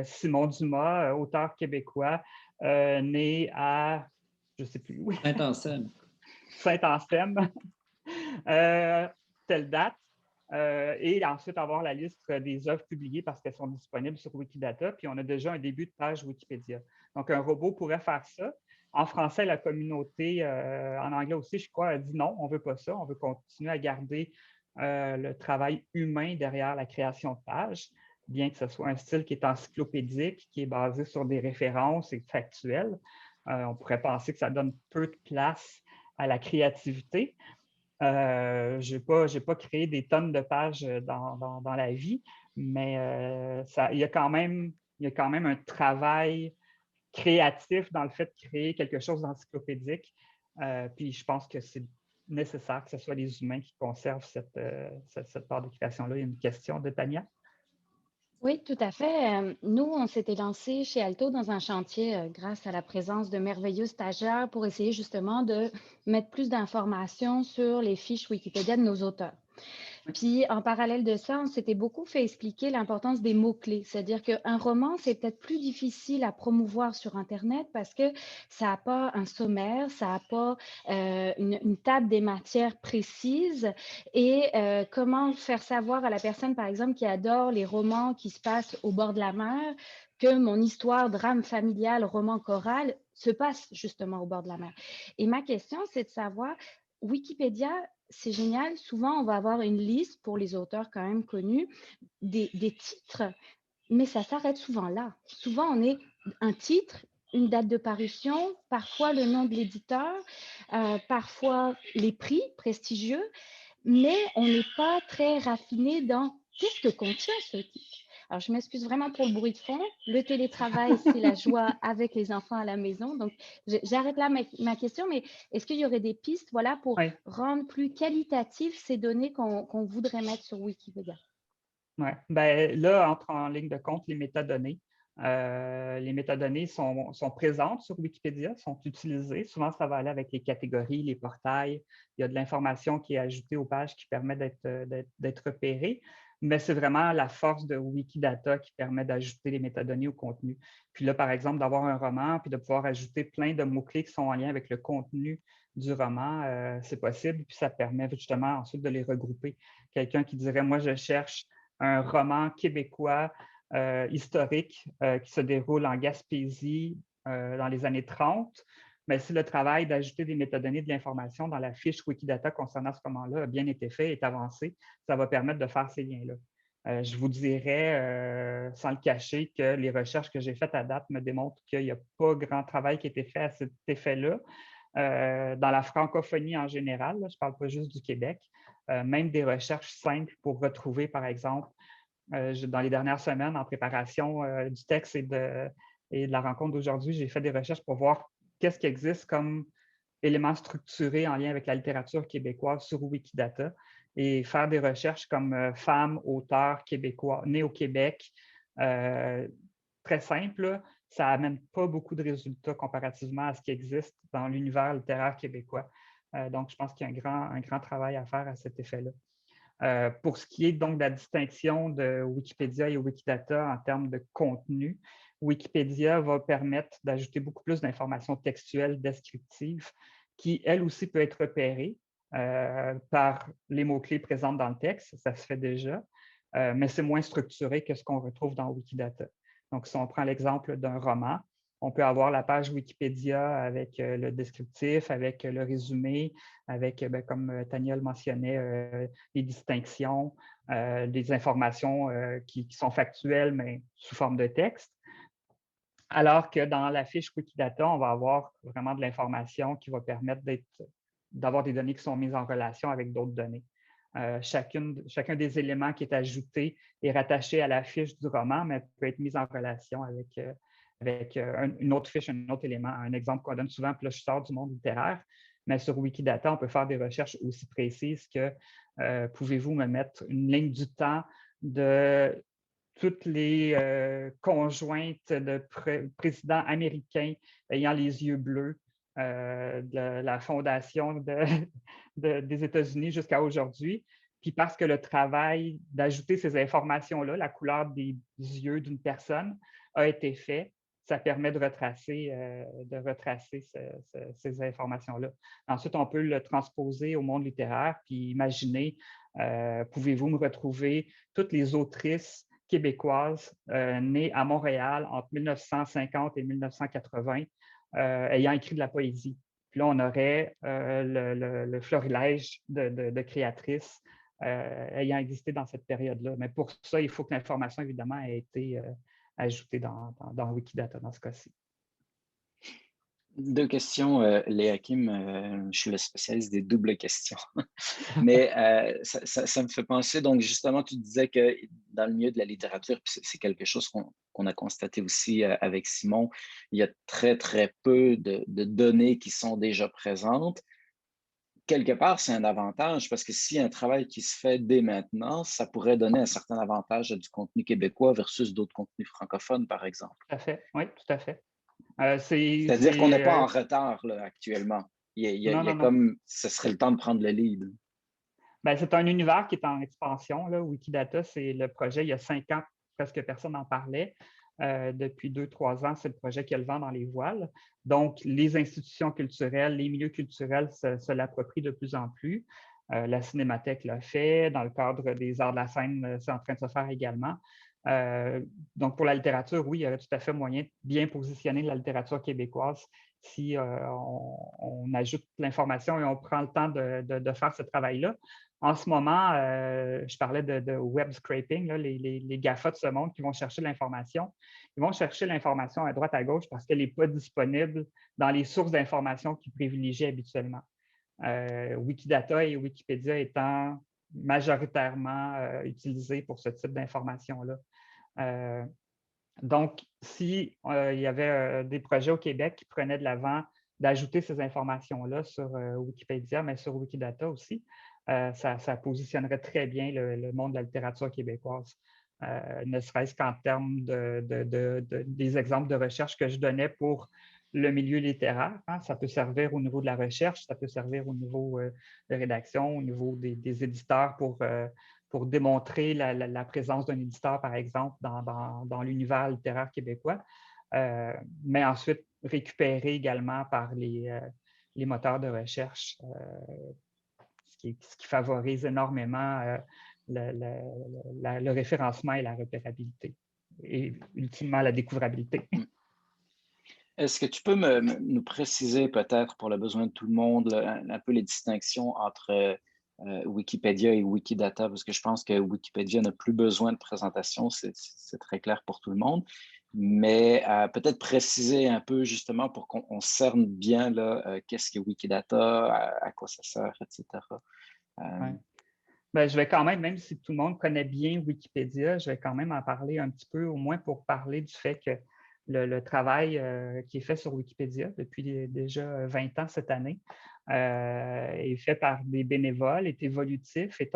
Simon Dumas, auteur québécois, né à, je ne sais plus où. Saint-Anselme. Saint-Anselme, telle date. Et ensuite avoir la liste des œuvres publiées parce qu'elles sont disponibles sur Wikidata, puis on a déjà un début de page Wikipédia. Donc, un robot pourrait faire ça. En français, la communauté, en anglais aussi, je crois, a dit non, on ne veut pas ça, on veut continuer à garder le travail humain derrière la création de pages, bien que ce soit un style qui est encyclopédique, qui est basé sur des références et factuelles. On pourrait penser que ça donne peu de place à la créativité. Je n'ai pas créé des tonnes de pages dans la vie, mais il y a quand même un travail créatif dans le fait de créer quelque chose d'encyclopédique. Puis je pense que c'est nécessaire que ce soit les humains qui conservent cette part de création-là. Il y a une question de Tania? Oui, tout à fait. Nous, on s'était lancé chez Alto dans un chantier grâce à la présence de merveilleux stagiaires pour essayer justement de mettre plus d'informations sur les fiches Wikipédia de nos auteurs. Puis, en parallèle de ça, on s'était beaucoup fait expliquer l'importance des mots-clés. C'est-à-dire qu'un roman, c'est peut-être plus difficile à promouvoir sur Internet parce que ça n'a pas un sommaire, ça n'a pas une table des matières précises. Et comment faire savoir à la personne, par exemple, qui adore les romans qui se passent au bord de la mer, que mon histoire, drame familial, roman choral, se passe justement au bord de la mer. Et ma question, c'est de savoir, Wikipédia, c'est génial. Souvent, on va avoir une liste pour les auteurs quand même connus, des titres, mais ça s'arrête souvent là. Souvent, on est un titre, une date de parution, parfois le nom de l'éditeur, parfois les prix prestigieux, mais on n'est pas très raffiné dans qu'est-ce que contient ce titre. Alors, je m'excuse vraiment pour le bruit de fond. Le télétravail, c'est la joie avec les enfants à la maison. Donc, j'arrête là ma question, mais est-ce qu'il y aurait des pistes pour rendre plus qualitatives ces données qu'on voudrait mettre sur Wikipédia? Ouais. Ben, là, entrent en ligne de compte les métadonnées. Les métadonnées sont présentes sur Wikipédia, sont utilisées. Souvent, ça va aller avec les catégories, les portails. Il y a de l'information qui est ajoutée aux pages qui permet d'être repérée. Mais c'est vraiment la force de Wikidata qui permet d'ajouter les métadonnées au contenu. Puis là, par exemple, d'avoir un roman, puis de pouvoir ajouter plein de mots-clés qui sont en lien avec le contenu du roman, c'est possible. Puis ça permet justement ensuite de les regrouper. Quelqu'un qui dirait, moi, je cherche un roman québécois historique qui se déroule en Gaspésie dans les années 30. Mais si le travail d'ajouter des métadonnées de l'information dans la fiche Wikidata concernant ce roman-là a bien été fait, est avancé, ça va permettre de faire ces liens-là. Je vous dirais, sans le cacher, que les recherches que j'ai faites à date me démontrent qu'il n'y a pas grand travail qui a été fait à cet effet-là. Dans la francophonie en général, là, je ne parle pas juste du Québec, même des recherches simples pour retrouver, par exemple, dans les dernières semaines, en préparation du texte et de la rencontre d'aujourd'hui, j'ai fait des recherches pour voir qu'est-ce qui existe comme éléments structurés en lien avec la littérature québécoise sur Wikidata et faire des recherches comme femmes, auteurs québécois, nés au Québec. Très simple, ça n'amène pas beaucoup de résultats comparativement à ce qui existe dans l'univers littéraire québécois. Donc, je pense qu'il y a un grand travail à faire à cet effet-là. Pour ce qui est donc de la distinction de Wikipédia et Wikidata en termes de contenu, Wikipédia va permettre d'ajouter beaucoup plus d'informations textuelles descriptives qui, elle aussi, peut être repérée par les mots-clés présents dans le texte. Ça se fait déjà, mais c'est moins structuré que ce qu'on retrouve dans Wikidata. Donc, si on prend l'exemple d'un roman, on peut avoir la page Wikipédia avec le descriptif, avec le résumé, avec, comme Tania le mentionnait, les distinctions, des informations qui sont factuelles, mais sous forme de texte. Alors que dans la fiche Wikidata, on va avoir vraiment de l'information qui va permettre d'avoir des données qui sont mises en relation avec d'autres données. Chacun des éléments qui est ajouté est rattaché à la fiche du roman, mais peut être mis en relation avec une autre fiche, un autre élément. Un exemple qu'on donne souvent, puis là, je sors du monde littéraire, mais sur Wikidata, on peut faire des recherches aussi précises que pouvez-vous me mettre une ligne du temps de toutes les conjointes de présidents américains ayant les yeux bleus de la fondation des États-Unis jusqu'à aujourd'hui. Puis parce que le travail d'ajouter ces informations-là, la couleur des yeux d'une personne, a été fait, ça permet de retracer ces informations-là. Ensuite, on peut le transposer au monde littéraire, puis imaginer, pouvez-vous me retrouver toutes les autrices québécoises nées à Montréal entre 1950 et 1980, ayant écrit de la poésie. Puis là, on aurait le florilège de créatrices ayant existé dans cette période-là. Mais pour ça, il faut que l'information, évidemment, ait été ajoutée dans Wikidata dans ce cas-ci. Deux questions, Léa Kim. Je suis le spécialiste des doubles questions. Mais ça me fait penser, donc justement, tu disais que dans le milieu de la littérature, c'est quelque chose qu'on a constaté aussi avec Simon, il y a très, très peu de données qui sont déjà présentes. Quelque part, c'est un avantage parce que s'il y a un travail qui se fait dès maintenant, ça pourrait donner un certain avantage à du contenu québécois versus d'autres contenus francophones, par exemple. Tout à fait, oui, tout à fait. C'est-à-dire qu'on n'est pas en retard là, actuellement. Non. Comme ce serait le temps de prendre le lead. Ben, c'est un univers qui est en expansion. Là. Wikidata, c'est le projet, il y a 5 ans, presque personne n'en parlait. Depuis 2-3 ans, c'est le projet qui a le vent dans les voiles. Donc, les institutions culturelles, les milieux culturels se l'approprient de plus en plus. La Cinémathèque l'a fait. Dans le cadre des arts de la scène, c'est en train de se faire également. Donc, pour la littérature, oui, il y aurait tout à fait moyen de bien positionner la littérature québécoise si on ajoute l'information et on prend le temps de faire ce travail-là. En ce moment, je parlais de web scraping, là, les GAFA de ce monde qui vont chercher l'information. Ils vont chercher l'information à droite, à gauche parce qu'elle n'est pas disponible dans les sources d'information qu'ils privilégient habituellement. Wikidata et Wikipédia étant majoritairement utilisés pour ce type d'information-là. Donc, s'il y avait des projets au Québec qui prenaient de l'avant d'ajouter ces informations-là sur Wikipédia, mais sur Wikidata aussi, ça positionnerait très bien le monde de la littérature québécoise. Ne serait-ce qu'en termes des exemples de recherche que je donnais pour le milieu littéraire. Hein. Ça peut servir au niveau de la recherche, ça peut servir au niveau de rédaction, au niveau des éditeurs pour démontrer la présence d'un éditeur, par exemple, dans l'univers littéraire québécois. Mais ensuite, récupérer également par les moteurs de recherche, ce qui favorise énormément le référencement et la repérabilité et ultimement la découvrabilité. Est-ce que tu peux nous préciser peut-être pour le besoin de tout le monde un peu les distinctions entre Wikipédia et Wikidata, parce que je pense que Wikipédia n'a plus besoin de présentation, c'est très clair pour tout le monde, mais peut-être préciser un peu justement pour qu'on cerne bien qu'est-ce que Wikidata, à quoi ça sert, etc. Ouais. Ben, je vais quand même si tout le monde connaît bien Wikipédia, je vais quand même en parler un petit peu, au moins pour parler du fait que le travail qui est fait sur Wikipédia depuis déjà 20 ans cette année est fait par des bénévoles, est évolutif, est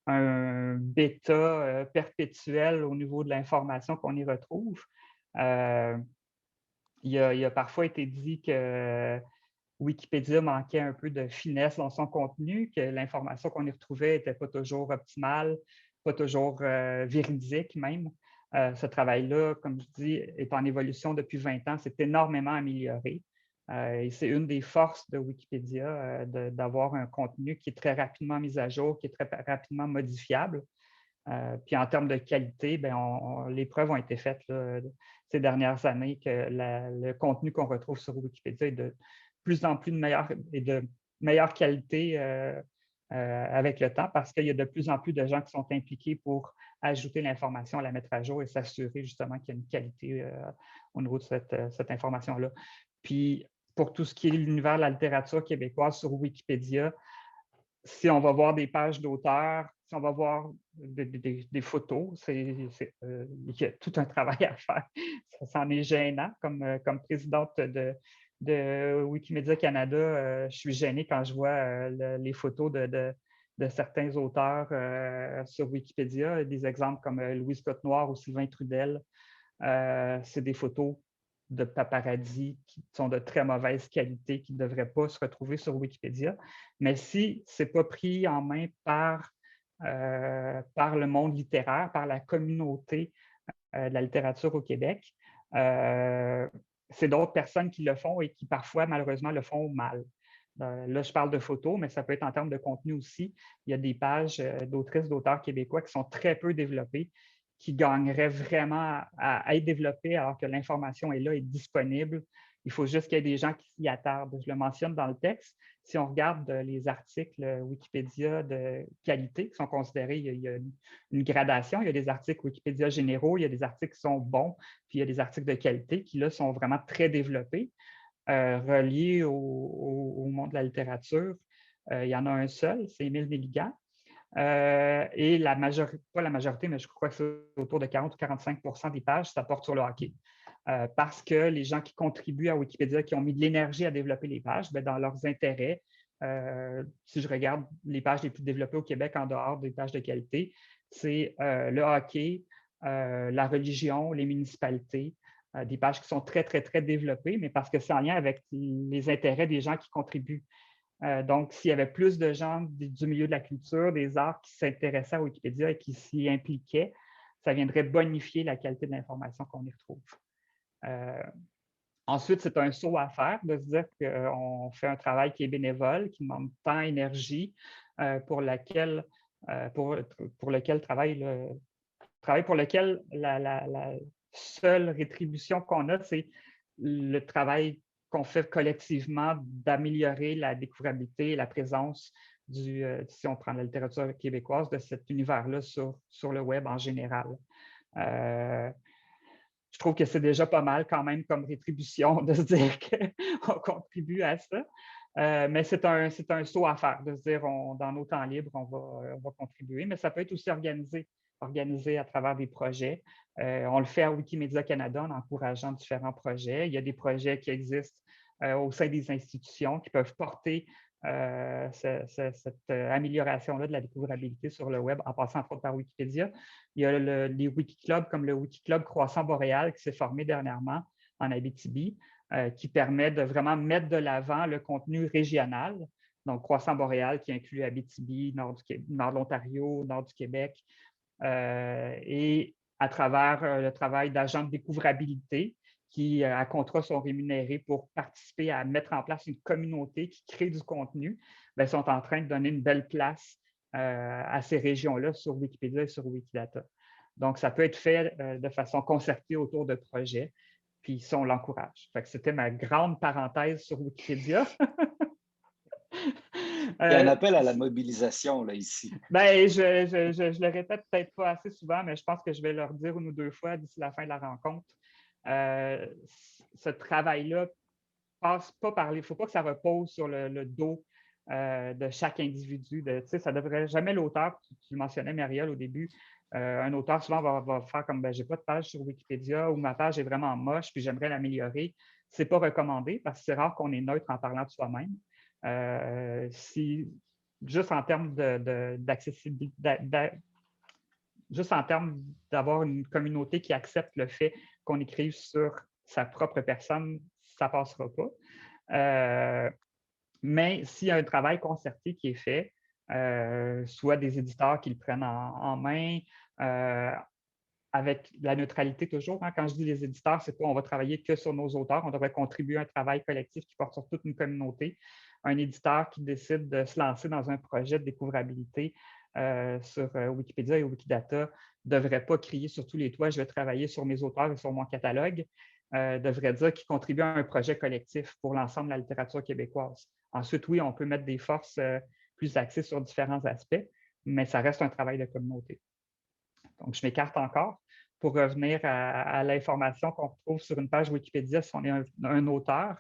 un bêta perpétuel au niveau de l'information qu'on y retrouve. Il a parfois été dit que Wikipédia manquait un peu de finesse dans son contenu, que l'information qu'on y retrouvait n'était pas toujours optimale, pas toujours véridique même. Ce travail-là, comme je dis, est en évolution depuis 20 ans, c'est énormément amélioré. Et c'est une des forces de Wikipédia d'avoir un contenu qui est très rapidement mis à jour, qui est très rapidement modifiable. Puis en termes de qualité, les preuves ont été faites là, ces dernières années que le contenu qu'on retrouve sur Wikipédia est de plus en plus de meilleure qualité avec le temps parce qu'il y a de plus en plus de gens qui sont impliqués pour ajouter l'information, la mettre à jour et s'assurer justement qu'il y a une qualité au niveau de cette information-là. Puis pour tout ce qui est l'univers de la littérature québécoise sur Wikipédia, si on va voir des pages d'auteurs, si on va voir des photos, il y a tout un travail à faire. Ça en est gênant. Comme présidente de Wikimedia Canada, je suis gênée quand je vois les photos de certains auteurs sur Wikipédia. Des exemples comme Louise Côte-Noire ou Sylvain Trudel. C'est des photos de paparazzi qui sont de très mauvaise qualité, qui ne devraient pas se retrouver sur Wikipédia. Mais si ce n'est pas pris en main par le monde littéraire, par la communauté de la littérature au Québec, c'est d'autres personnes qui le font et qui parfois, malheureusement, le font mal. Là, je parle de photos, mais ça peut être en termes de contenu aussi. Il y a des pages d'autrices, d'auteurs québécois qui sont très peu développées, qui gagneraient vraiment à être développées alors que l'information est là, est disponible. Il faut juste qu'il y ait des gens qui s'y attardent. Je le mentionne dans le texte. Si on regarde les articles Wikipédia de qualité qui sont considérés, il y a une gradation. Il y a des articles Wikipédia généraux, il y a des articles qui sont bons, puis il y a des articles de qualité qui, là, sont vraiment très développés, reliés au monde de la littérature. Il y en a un seul, c'est Émile Nelligan. Et pas la majorité, mais je crois que c'est autour de 40 ou 45 des pages, ça porte sur le hockey. Parce que les gens qui contribuent à Wikipédia, qui ont mis de l'énergie à développer les pages, dans leurs intérêts, si je regarde les pages les plus développées au Québec en dehors des pages de qualité, c'est le hockey, la religion, les municipalités, des pages qui sont très, très, très développées, mais parce que c'est en lien avec les intérêts des gens qui contribuent. Donc, s'il y avait plus de gens du milieu de la culture, des arts qui s'intéressaient à Wikipédia et qui s'y impliquaient, ça viendrait bonifier la qualité de l'information qu'on y retrouve. Ensuite, c'est un saut à faire de se dire qu'on fait un travail qui est bénévole, qui demande temps, énergie, pour lequel la seule rétribution qu'on a, c'est le travail qu'on fait collectivement d'améliorer la découvrabilité et la présence si on prend la littérature québécoise, de cet univers-là sur le web en général. Je trouve que c'est déjà pas mal quand même comme rétribution de se dire qu'on contribue à ça. Mais c'est un saut à faire, de se dire dans nos temps libres, on va contribuer, mais ça peut être aussi organisé à travers des projets. On le fait à Wikimedia Canada en encourageant différents projets. Il y a des projets qui existent au sein des institutions qui peuvent porter cette amélioration-là de la découvrabilité sur le web en passant entre autres par Wikipédia. Il y a les Wikiclubs comme le Wikiclub Croissant Boréal qui s'est formé dernièrement en Abitibi, qui permet de vraiment mettre de l'avant le contenu régional. Donc, Croissant Boréal qui inclut Abitibi, nord de l'Ontario, nord du Québec, et à travers le travail d'agents de découvrabilité qui, à contrat, sont rémunérés pour participer à mettre en place une communauté qui crée du contenu, bien, sont en train de donner une belle place à ces régions-là sur Wikipédia et sur Wikidata. Donc, ça peut être fait de façon concertée autour de projets, puis ça, on l'encourage. C'était ma grande parenthèse sur Wikipédia. Il y a un appel à la mobilisation là, ici. Ben, je le répète peut-être pas assez souvent, mais je pense que je vais leur dire une ou deux fois d'ici la fin de la rencontre. Ce travail-là passe pas par les. Il ne faut pas que ça repose sur le dos de chaque individu. Ça ne devrait jamais l'auteur, tu le mentionnais, Marielle, au début. Un auteur, souvent, va faire comme je n'ai pas de page sur Wikipédia ou ma page est vraiment moche puis j'aimerais l'améliorer. Ce n'est pas recommandé parce que c'est rare qu'on est neutre en parlant de soi-même. Juste en termes d'accessibilité, juste en termes d'avoir une communauté qui accepte le fait qu'on écrive sur sa propre personne, ça ne passera pas. Mais s'il y a un travail concerté qui est fait, soit des éditeurs qui le prennent en main, avec la neutralité toujours. Hein. Quand je dis les éditeurs, c'est pas on va travailler que sur nos auteurs, on devrait contribuer à un travail collectif qui porte sur toute une communauté. Un éditeur qui décide de se lancer dans un projet de découvrabilité sur Wikipédia et Wikidata ne devrait pas crier sur tous les toits « je vais travailler sur mes auteurs et sur mon catalogue », devrait dire qu'il contribue à un projet collectif pour l'ensemble de la littérature québécoise. Ensuite, oui, on peut mettre des forces plus axées sur différents aspects, mais ça reste un travail de communauté. Donc, je m'écarte encore. Pour revenir à l'information qu'on retrouve sur une page Wikipédia si on est un auteur,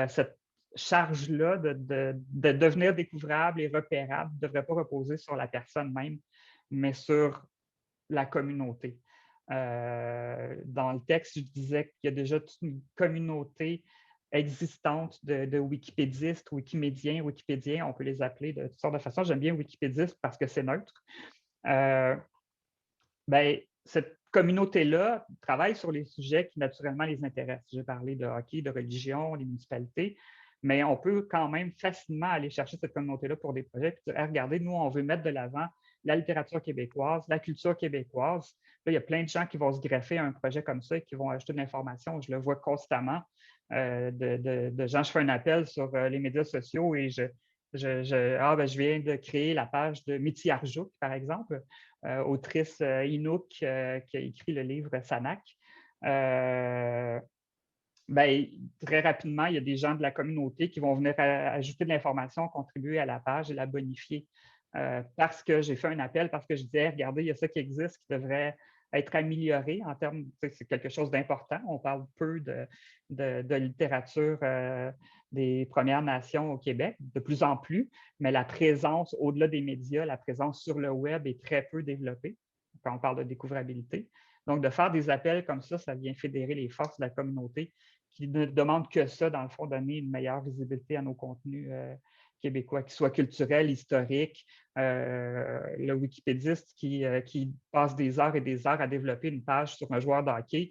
cette charge-là de devenir découvrable et repérable ne devrait pas reposer sur la personne même, mais sur la communauté. Dans le texte, je disais qu'il y a déjà toute une communauté existante de wikipédistes, wikimédiens, wikipédiens, on peut les appeler de toutes sortes de façons. J'aime bien wikipédiste parce que c'est neutre. Bien, cette communauté-là travaille sur les sujets qui naturellement les intéressent. J'ai parlé de hockey, de religion, des municipalités, mais on peut quand même facilement aller chercher cette communauté-là pour des projets et dire, regardez, nous, on veut mettre de l'avant la littérature québécoise, la culture québécoise. Là, il y a plein de gens qui vont se greffer à un projet comme ça et qui vont ajouter de l'information. Je le vois constamment de gens. Je fais un appel sur les médias sociaux et je viens de créer la page de Mithy Arjouk, par exemple, autrice Inuk qui a écrit le livre Sanak. Très rapidement, il y a des gens de la communauté qui vont venir ajouter de l'information, contribuer à la page et la bonifier. Parce que j'ai fait un appel, parce que je disais, regardez, il y a ça qui existe qui devrait être amélioré en termes, c'est quelque chose d'important. On parle peu de littérature des Premières Nations au Québec, de plus en plus, mais la présence au-delà des médias, la présence sur le web est très peu développée quand on parle de découvrabilité. Donc, de faire des appels comme ça vient fédérer les forces de la communauté qui ne demandent que ça, dans le fond, donner une meilleure visibilité à nos contenus québécois, qu'ils soient culturels, historiques. Le wikipédiste qui passe des heures et des heures à développer une page sur un joueur de hockey,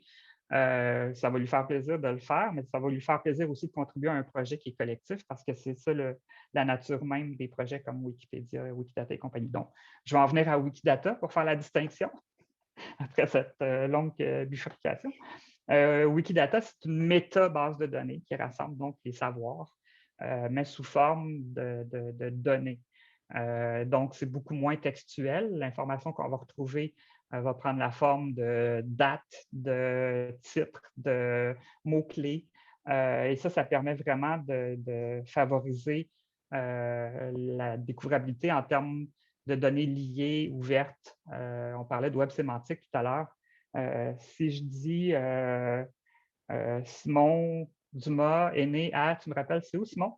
ça va lui faire plaisir de le faire, mais ça va lui faire plaisir aussi de contribuer à un projet qui est collectif parce que c'est ça la nature même des projets comme Wikipédia, Wikidata et compagnie. Donc, je vais en venir à Wikidata pour faire la distinction après cette longue bifurcation. Wikidata, c'est une méta-base de données qui rassemble donc les savoirs, mais sous forme de données. Donc, c'est beaucoup moins textuel. L'information qu'on va retrouver va prendre la forme de dates, de titres, de mots-clés. Et ça permet vraiment de favoriser la découvrabilité en termes de données liées, ouvertes. On parlait de web sémantique tout à l'heure. Si je dis Simon Dumas est né à, tu me rappelles, c'est où, Simon?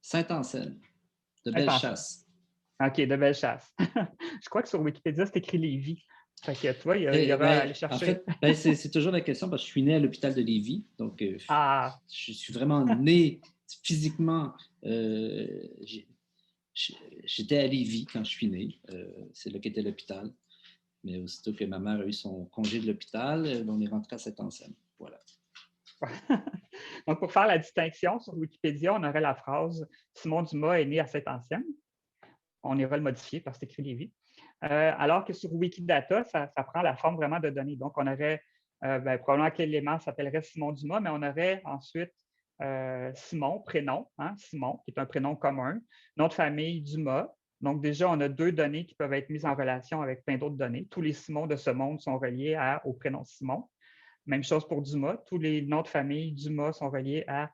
Saint-Anselme, de Bellechasse. OK, de Bellechasse. Je crois que sur Wikipédia, c'est écrit Lévis. Fait que toi, il y aura à aller En chercher. fait, c'est toujours la question parce que je suis né à l'hôpital de Lévis. Donc, Ah, je suis vraiment né physiquement. J'étais à Lévis quand je suis né. C'est là qu'était l'hôpital. Mais aussitôt que ma mère a eu son congé de l'hôpital, on est rentré à Saint-Anselme. Voilà. donc, pour faire la distinction, sur Wikipédia, on aurait la phrase « Simon Dumas est né à Saint-Anselme ». On ira le modifier parce que c'est écrit Lévis. Alors que sur Wikidata, ça prend la forme vraiment de données. Donc, on aurait probablement que l'élément s'appellerait Simon Dumas, mais on aurait ensuite Simon, prénom, hein, Simon, qui est un prénom commun, nom de famille Dumas. Donc, déjà, on a 2 données qui peuvent être mises en relation avec plein d'autres données. Tous les Simons de ce monde sont reliés au prénom Simon. Même chose pour Dumas. Tous les noms de famille Dumas sont reliés à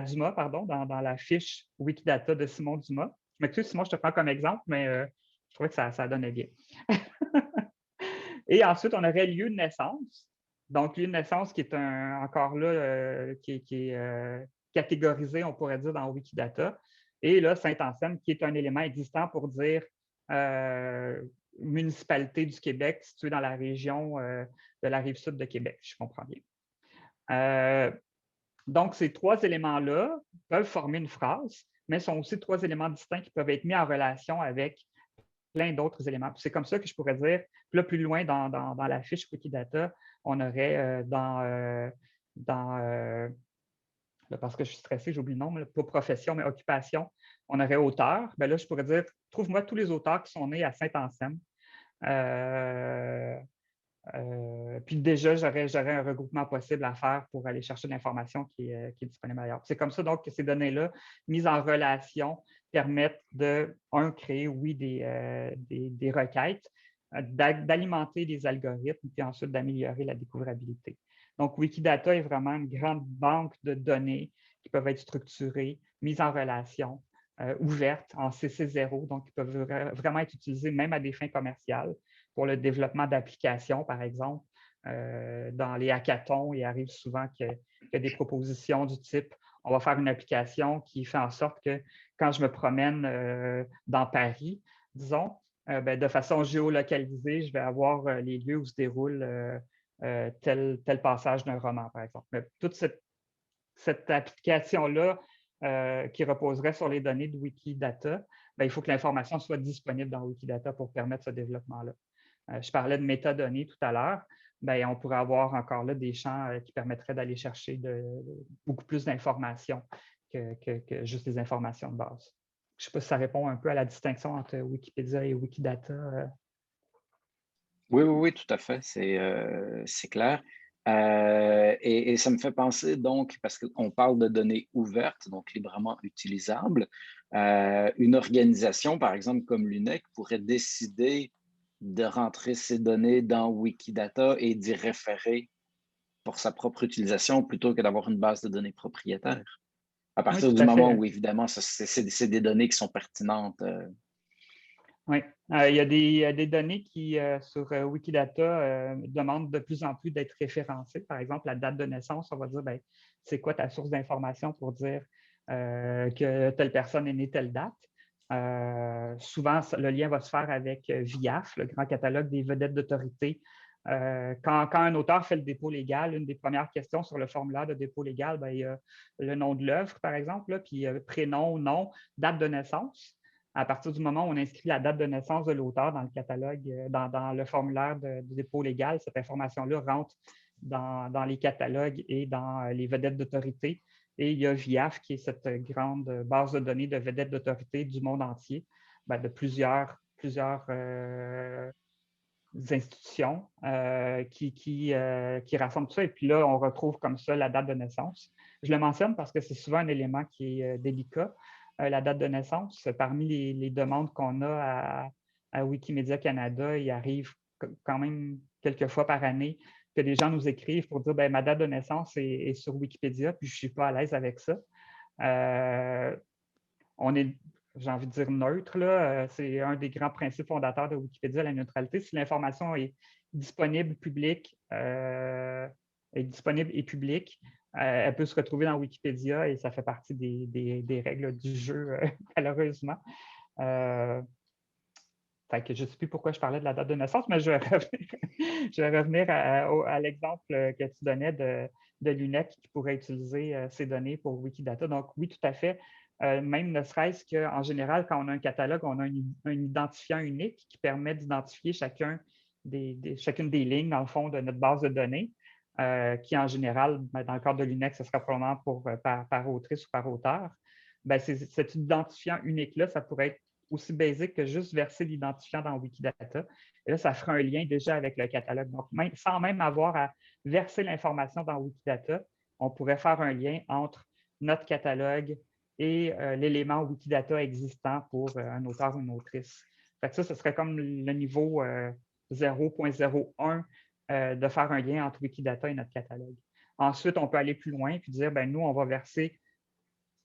Dumas, dans la fiche Wikidata de Simon Dumas. Je m'excuse, Simon, je te prends comme exemple, mais je trouvais que ça donnait bien. Et ensuite, on aurait lieu de naissance. Donc, lieu de naissance qui est encore là, qui est catégorisé, on pourrait dire, dans Wikidata. Et là, Saint-Anselme, qui est un élément existant pour dire municipalité du Québec située dans la région de la Rive-Sud de Québec, je comprends bien. Donc, ces 3 éléments-là peuvent former une phrase, mais sont aussi 3 éléments distincts qui peuvent être mis en relation avec plein d'autres éléments. C'est comme ça que je pourrais dire, là, plus loin dans la fiche Wikidata, on aurait là, parce que je suis stressé, j'oublie le nom, pas profession, mais occupation, on aurait auteur. Bien là, je pourrais dire, trouve-moi tous les auteurs qui sont nés à Saint-Anselme. Puis déjà, j'aurais un regroupement possible à faire pour aller chercher l'information qui est disponible ailleurs. C'est comme ça donc que ces données-là, mises en relation, permettent de, créer, oui, des requêtes, d'alimenter des algorithmes, puis ensuite d'améliorer la découvrabilité. Donc, Wikidata est vraiment une grande banque de données qui peuvent être structurées, mises en relation, ouvertes en CC0, donc qui peuvent vraiment être utilisées même à des fins commerciales pour le développement d'applications, par exemple. Dans les hackathons, il arrive souvent qu'il y a des propositions du type on va faire une application qui fait en sorte que quand je me promène dans Paris, disons, de façon géolocalisée, je vais avoir les lieux où se déroule tel passage d'un roman, par exemple. Mais toute cette application-là qui reposerait sur les données de Wikidata, il faut que l'information soit disponible dans Wikidata pour permettre ce développement-là. Je parlais de métadonnées tout à l'heure. On pourrait avoir encore là des champs qui permettraient d'aller chercher beaucoup plus d'informations que juste des informations de base. Je ne sais pas si ça répond un peu à la distinction entre Wikipédia et Wikidata. Oui, tout à fait, c'est clair. Et ça me fait penser donc, parce qu'on parle de données ouvertes, donc librement utilisables, une organisation, par exemple comme l'UNEC, pourrait décider de rentrer ces données dans Wikidata et d'y référer pour sa propre utilisation plutôt que d'avoir une base de données propriétaire. À Oui, partir tout du à moment fait. où, évidemment, c'est des données qui sont pertinentes. Oui, il y a des données qui, sur Wikidata, demandent de plus en plus d'être référencées. Par exemple, la date de naissance, on va dire, c'est quoi ta source d'information pour dire que telle personne est née telle date. Souvent, le lien va se faire avec VIAF, le grand catalogue des vedettes d'autorité. Quand un auteur fait le dépôt légal, une des premières questions sur le formulaire de dépôt légal, il y a le nom de l'œuvre, par exemple, là, puis prénom, nom, date de naissance. À partir du moment où on inscrit la date de naissance de l'auteur dans le catalogue, dans le formulaire de dépôt légal, cette information-là rentre dans les catalogues et dans les vedettes d'autorité. Et il y a VIAF, qui est cette grande base de données de vedettes d'autorité du monde entier, de plusieurs institutions qui rassemblent tout ça. Et puis là, on retrouve comme ça la date de naissance. Je le mentionne parce que c'est souvent un élément qui est délicat. La date de naissance, parmi les demandes qu'on a à Wikimedia Canada, il arrive quand même quelques fois par année que des gens nous écrivent pour dire ma date de naissance est sur Wikipédia, puis je ne suis pas à l'aise avec ça. On est, j'ai envie de dire, neutre. C'est un des grands principes fondateurs de Wikipédia, la neutralité. Si l'information est disponible publique, elle peut se retrouver dans Wikipédia et ça fait partie des règles du jeu, malheureusement. Fait que je ne sais plus pourquoi je parlais de la date de naissance, mais je vais revenir à l'exemple que tu donnais de l'UNEC qui pourrait utiliser ces données pour Wikidata. Donc, oui, tout à fait. Même ne serait-ce qu'en général, quand on a un catalogue, on a un identifiant unique qui permet d'identifier chacune des lignes, dans le fond, de notre base de données, qui, en général, dans le cadre de l'UNEC, ce sera probablement par autrice ou par auteur. Bien, cet identifiant unique-là, ça pourrait être aussi basique que juste verser l'identifiant dans Wikidata. Et là, ça fera un lien déjà avec le catalogue. Donc, sans même avoir à verser l'information dans Wikidata, on pourrait faire un lien entre notre catalogue et l'élément Wikidata existant pour un auteur ou une autrice. Fait que ça, ce serait comme le niveau 0.01 de faire un lien entre Wikidata et notre catalogue. Ensuite, on peut aller plus loin et dire, ben, nous, on va verser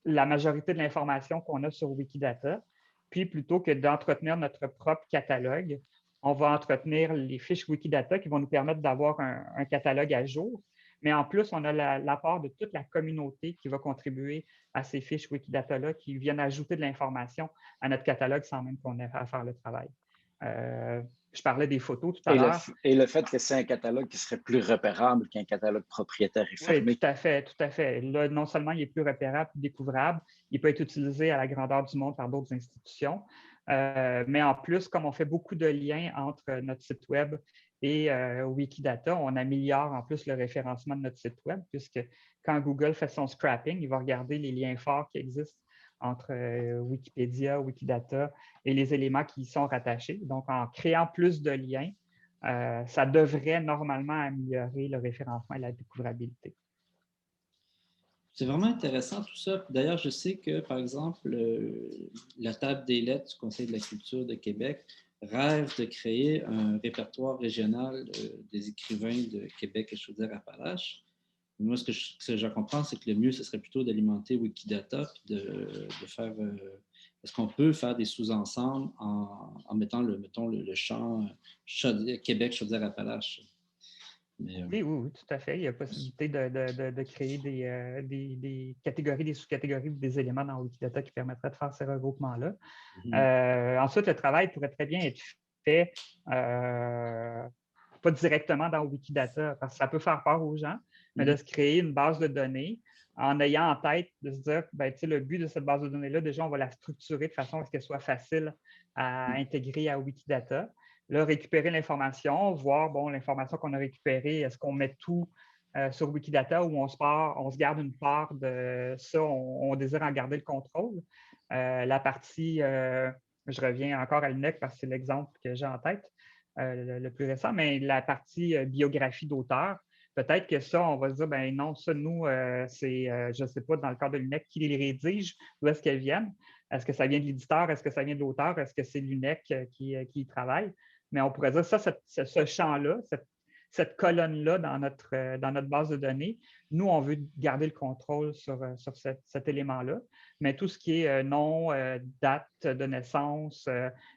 la majorité de l'information qu'on a sur Wikidata. Puis, plutôt que d'entretenir notre propre catalogue, on va entretenir les fiches Wikidata qui vont nous permettre d'avoir un catalogue à jour. Mais en plus, on a l'apport de toute la communauté qui va contribuer à ces fiches Wikidata-là, qui viennent ajouter de l'information à notre catalogue sans même qu'on ait à faire le travail. Je parlais des photos tout à l'heure. Et le fait que c'est un catalogue qui serait plus repérable qu'un catalogue propriétaire et fermé. Oui, tout à fait, tout à fait. Là, non seulement il est plus repérable, plus découvrable, il peut être utilisé à la grandeur du monde par d'autres institutions, mais en plus, comme on fait beaucoup de liens entre notre site Web et Wikidata, on améliore en plus le référencement de notre site Web, puisque quand Google fait son scrapping, il va regarder les liens forts qui existent entre Wikipédia, Wikidata et les éléments qui y sont rattachés. Donc, en créant plus de liens, ça devrait normalement améliorer le référencement et la découvrabilité. C'est vraiment intéressant tout ça. D'ailleurs, je sais que, par exemple, la table des lettres du Conseil de la culture de Québec rêve de créer un répertoire régional des écrivains de Québec et Chaudière-Appalaches. Moi, ce que je comprends, c'est que le mieux, ce serait plutôt d'alimenter Wikidata puis de faire... est-ce qu'on peut faire des sous-ensembles en mettant le champ Québec, Chaudière-Appalaches? Oui, tout à fait. Il y a possibilité de créer des catégories, des sous-catégories ou des éléments dans Wikidata qui permettraient de faire ces regroupements-là. Ensuite, le travail pourrait très bien être fait pas directement dans Wikidata, parce que ça peut faire peur aux gens, mais de se créer une base de données en ayant en tête de se dire, ben, le but de cette base de données-là, déjà, on va la structurer de façon à ce qu'elle soit facile à intégrer à Wikidata. Là, récupérer l'information, voir, bon, l'information qu'on a récupérée, est-ce qu'on met tout sur Wikidata ou on se garde une part de ça, on désire en garder le contrôle. La partie, je reviens encore à l'UNEC parce que c'est l'exemple que j'ai en tête, le plus récent, mais la partie biographie d'auteur, peut-être que ça, on va se dire, ben non, ça, nous, c'est, je ne sais pas, dans le cadre de l'UNEC, qui les rédige, d'où est-ce qu'elles viennent? Est-ce que ça vient de l'éditeur? Est-ce que ça vient de l'auteur? Est-ce que c'est l'UNEC qui y travaille? Mais on pourrait dire ça, ce champ-là, cette colonne-là dans notre base de données, nous, on veut garder le contrôle sur cet élément-là. Mais tout ce qui est nom, date de naissance,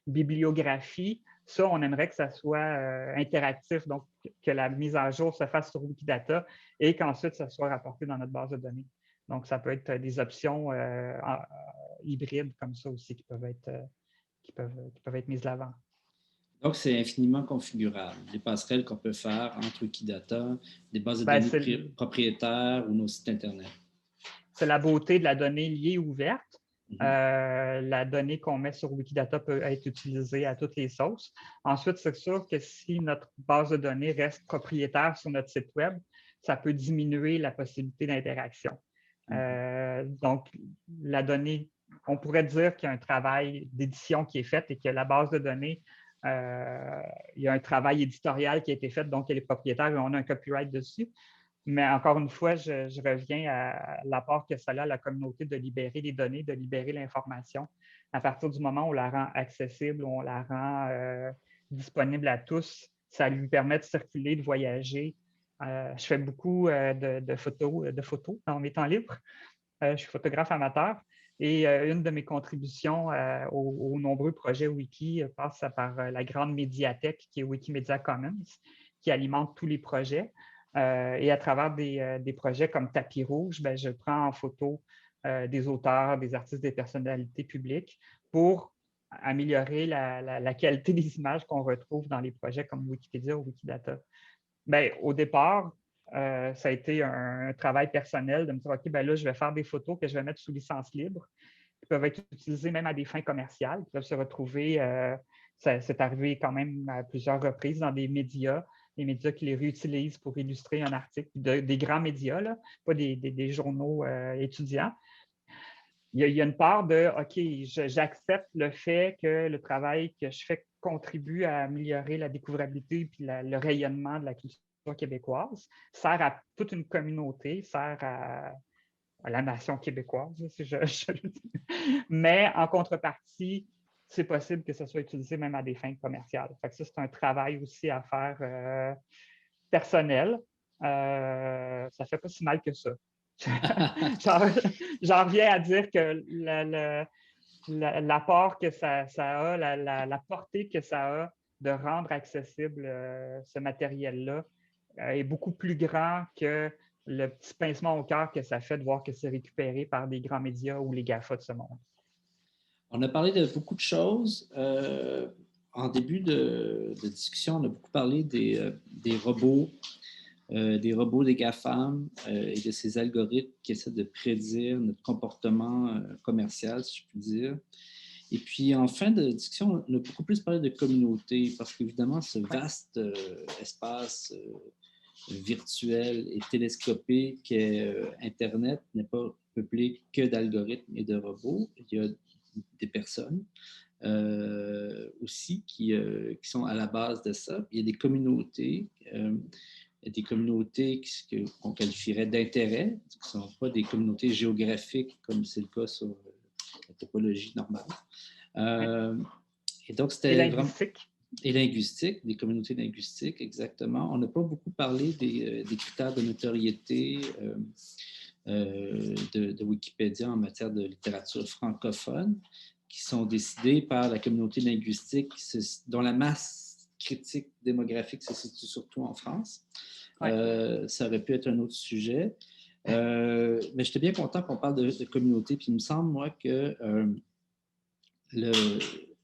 bibliographie, ça, on aimerait que ça soit interactif, donc que la mise à jour se fasse sur Wikidata et qu'ensuite, ça soit rapporté dans notre base de données. Donc, ça peut être des options hybrides comme ça aussi qui peuvent être mises de l'avant. Donc, c'est infiniment configurable. Les passerelles qu'on peut faire entre Wikidata, des bases de données propriétaires ou nos sites Internet. C'est la beauté de la donnée liée ouverte. La donnée qu'on met sur Wikidata peut être utilisée à toutes les sauces. Ensuite, c'est sûr que si notre base de données reste propriétaire sur notre site Web, ça peut diminuer la possibilité d'interaction. Donc, la donnée, on pourrait dire qu'il y a un travail d'édition qui est fait et que la base de données, il y a un travail éditorial qui a été fait, donc elle est propriétaire et on a un copyright dessus. Mais encore une fois, je reviens à l'apport que ça a à la communauté de libérer les données, de libérer l'information. À partir du moment où on la rend accessible, où on la rend disponible à tous, ça lui permet de circuler, de voyager. Je fais beaucoup de photos dans mes temps libres. Je suis photographe amateur et une de mes contributions aux nombreux projets Wiki passe par la grande médiathèque qui est Wikimedia Commons, qui alimente tous les projets. Et à travers des projets comme Tapis Rouge, ben, je prends en photo des auteurs, des artistes, des personnalités publiques pour améliorer la qualité des images qu'on retrouve dans les projets comme Wikipédia ou Wikidata? Bien, au départ, ça a été un travail personnel de me dire, OK, ben là, je vais faire des photos que je vais mettre sous licence libre, qui peuvent être utilisées même à des fins commerciales, qui peuvent se retrouver, c'est arrivé quand même à plusieurs reprises dans des médias qui les réutilisent pour illustrer un article, des grands médias, là, pas des journaux étudiants. Il y a une part de, OK, j'accepte le fait que le travail que je fais contribue à améliorer la découvrabilité puis le rayonnement de la culture québécoise, sert à toute une communauté, sert à la nation québécoise, si je le dis. Mais en contrepartie, c'est possible que ça soit utilisé même à des fins commerciales. Fait que ça, c'est un travail aussi à faire personnel. Ça ne fait pas si mal que ça. J'en reviens à dire que l'apport que ça a, la portée que ça a de rendre accessible ce matériel-là est beaucoup plus grand que le petit pincement au cœur que ça fait de voir que c'est récupéré par des grands médias ou les GAFA de ce monde. On a parlé de beaucoup de choses. En début de discussion, on a beaucoup parlé des robots, des GAFAM et de ces algorithmes qui essaient de prédire notre comportement commercial, si je puis dire. Et puis, en fin de discussion, on a beaucoup plus parlé de communauté parce qu'évidemment, ce vaste espace virtuel et télescopé qu'est Internet n'est pas peuplé que d'algorithmes et de robots. Il y a des personnes aussi qui sont à la base de ça. Il y a des communautés qu'on qualifierait d'intérêt, qui ne sont pas des communautés géographiques comme c'est le cas sur la topologie normale. Et donc, c'était vraiment... Et linguistique, des communautés linguistiques, exactement. On n'a pas beaucoup parlé des critères de notoriété de Wikipédia en matière de littérature francophone qui sont décidés par la communauté linguistique dont la masse critique démographique se situe surtout en France. Ouais. Ça aurait pu être un autre sujet. Mais j'étais bien content qu'on parle de communauté. Puis il me semble, moi, que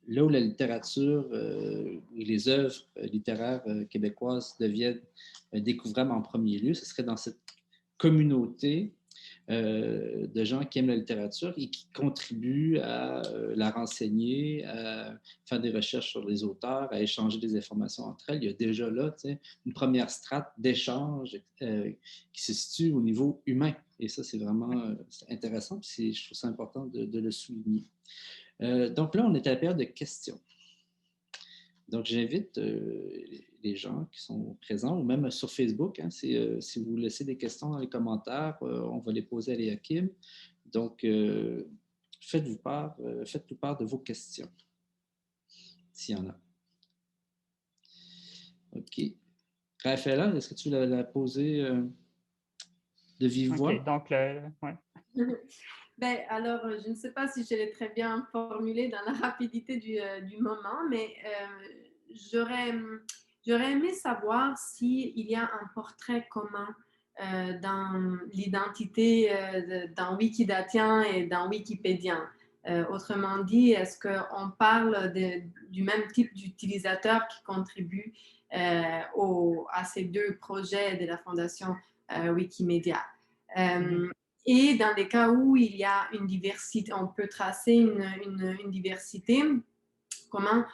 là où la littérature et les œuvres littéraires québécoises deviennent découvrables en premier lieu, ce serait dans cette communauté de gens qui aiment la littérature et qui contribuent à la renseigner, à faire des recherches sur les auteurs, à échanger des informations entre elles. Il y a déjà là une première strate d'échange qui se situe au niveau humain. Et ça, c'est vraiment intéressant. Puis je trouve ça important de le souligner. Donc là, on est à la période de questions. Donc, j'invite les gens qui sont présents, ou même sur Facebook, hein, si vous laissez des questions dans les commentaires, on va les poser à Léa Kim. Donc, faites-nous part de vos questions, s'il y en a. OK. Raphaëlla, est-ce que tu veux la poser de vive voix? OK, donc, ouais. Ben, alors, je ne sais pas si je l'ai très bien formulé dans la rapidité du moment, mais j'aurais aimé savoir s'il y a un portrait commun dans l'identité d'un wikidatien et d'un wikipédien. Autrement dit, est-ce qu'on parle du même type d'utilisateur qui contribue à ces deux projets de la Fondation Wikimedia? Et dans les cas où il y a une diversité, on peut tracer une diversité, comment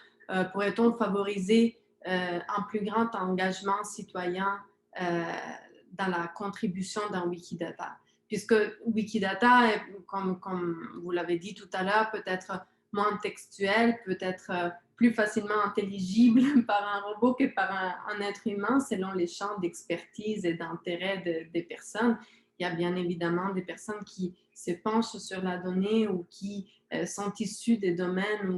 pourrait-on favoriser un plus grand engagement citoyen dans la contribution d'un Wikidata? Puisque Wikidata, comme vous l'avez dit tout à l'heure, peut être moins textuel, peut être plus facilement intelligible par un robot que par un être humain, selon les champs d'expertise et d'intérêt des personnes. Il y a bien évidemment des personnes qui se penchent sur la donnée ou qui sont issues des domaines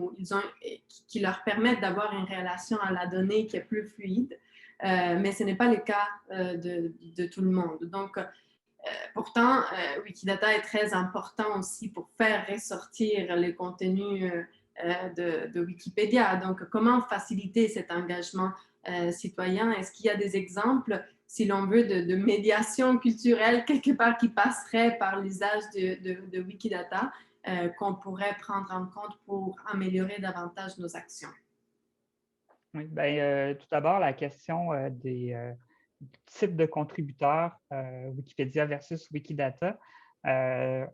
qui leur permettent d'avoir une relation à la donnée qui est plus fluide, mais ce n'est pas le cas de tout le monde. Donc, pourtant, Wikidata est très important aussi pour faire ressortir les contenus de Wikipédia. Donc, comment faciliter cet engagement citoyen? Est-ce qu'il y a des exemples, si l'on veut, de médiation culturelle quelque part qui passerait par l'usage de Wikidata qu'on pourrait prendre en compte pour améliorer davantage nos actions? Oui, tout d'abord, la question des types de contributeurs Wikipédia versus Wikidata. La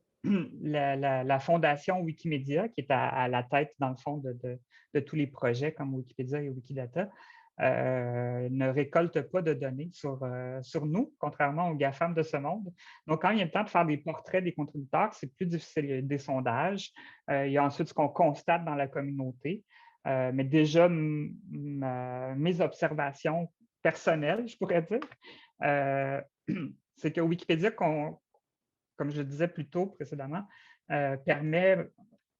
fondation Wikimedia, qui est à la tête, dans le fond, de tous les projets comme Wikipédia et Wikidata, ne récolte pas de données sur nous, contrairement aux GAFAM de ce monde. Donc, quand il y a le temps de faire des portraits des contributeurs, c'est plus difficile. Il y a des sondages. Il y a ensuite ce qu'on constate dans la communauté. Mais déjà, mes observations personnelles, je pourrais dire, c'est que Wikipédia, comme je le disais plus tôt précédemment, permet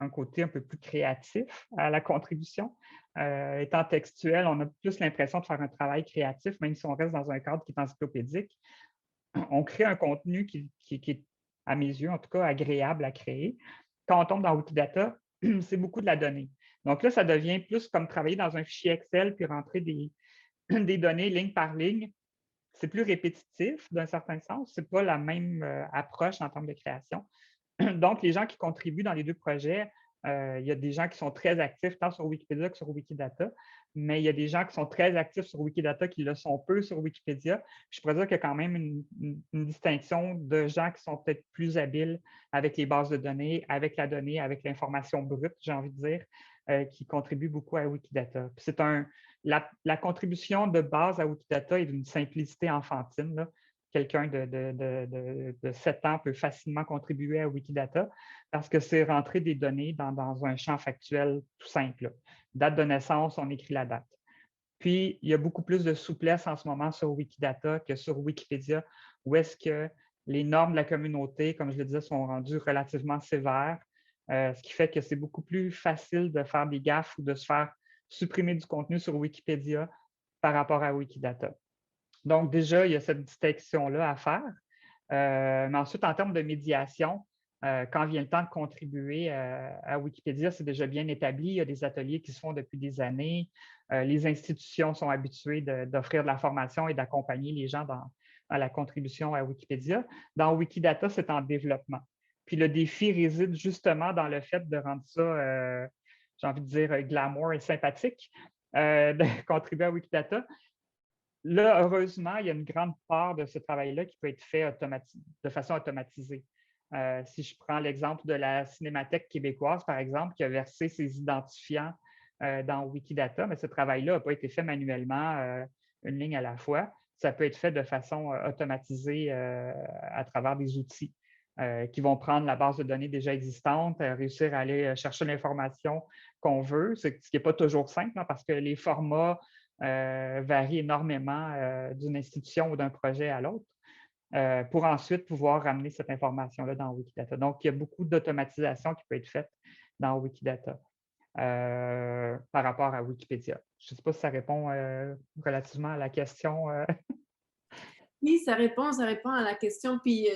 un côté un peu plus créatif à la contribution. Étant textuel, on a plus l'impression de faire un travail créatif, même si on reste dans un cadre qui est encyclopédique. On crée un contenu qui est, à mes yeux, en tout cas, agréable à créer. Quand on tombe dans Wikidata, c'est beaucoup de la donnée. Donc là, ça devient plus comme travailler dans un fichier Excel puis rentrer des données ligne par ligne. C'est plus répétitif d'un certain sens. Ce n'est pas la même approche en termes de création. Donc, les gens qui contribuent dans les deux projets, il y a des gens qui sont très actifs tant sur Wikipédia que sur Wikidata, mais il y a des gens qui sont très actifs sur Wikidata qui le sont peu sur Wikipédia. Je pourrais dire qu'il y a quand même une distinction de gens qui sont peut-être plus habiles avec les bases de données, avec la donnée, avec l'information brute, j'ai envie de dire, qui contribuent beaucoup à Wikidata. La contribution de base à Wikidata est d'une simplicité enfantine, là. Quelqu'un de 7 ans peut facilement contribuer à Wikidata parce que c'est rentrer des données dans un champ factuel tout simple, là. Date de naissance, on écrit la date. Puis, il y a beaucoup plus de souplesse en ce moment sur Wikidata que sur Wikipédia, où est-ce que les normes de la communauté, comme je le disais, sont rendues relativement sévères, ce qui fait que c'est beaucoup plus facile de faire des gaffes ou de se faire supprimer du contenu sur Wikipédia par rapport à Wikidata. Donc, déjà, il y a cette distinction-là à faire. Mais ensuite, en termes de médiation, quand vient le temps de contribuer à Wikipédia, c'est déjà bien établi. Il y a des ateliers qui se font depuis des années. Les institutions sont habituées d'offrir de la formation et d'accompagner les gens dans la contribution à Wikipédia. Dans Wikidata, c'est en développement. Puis le défi réside justement dans le fait de rendre ça, j'ai envie de dire, glamour et sympathique, de contribuer à Wikidata. Là, heureusement, il y a une grande part de ce travail-là qui peut être fait de façon automatisée. Si je prends l'exemple de la Cinémathèque québécoise, par exemple, qui a versé ses identifiants dans Wikidata, mais ce travail-là n'a pas été fait manuellement, une ligne à la fois. Ça peut être fait de façon automatisée à travers des outils qui vont prendre la base de données déjà existante, réussir à aller chercher l'information qu'on veut, ce qui n'est pas toujours simple, hein, parce que les formats varient énormément d'une institution ou d'un projet à l'autre, pour ensuite pouvoir ramener cette information-là dans Wikidata. Donc, il y a beaucoup d'automatisation qui peut être faite dans Wikidata par rapport à Wikipédia. Je ne sais pas si ça répond relativement à la question. Oui, ça répond à la question. Puis,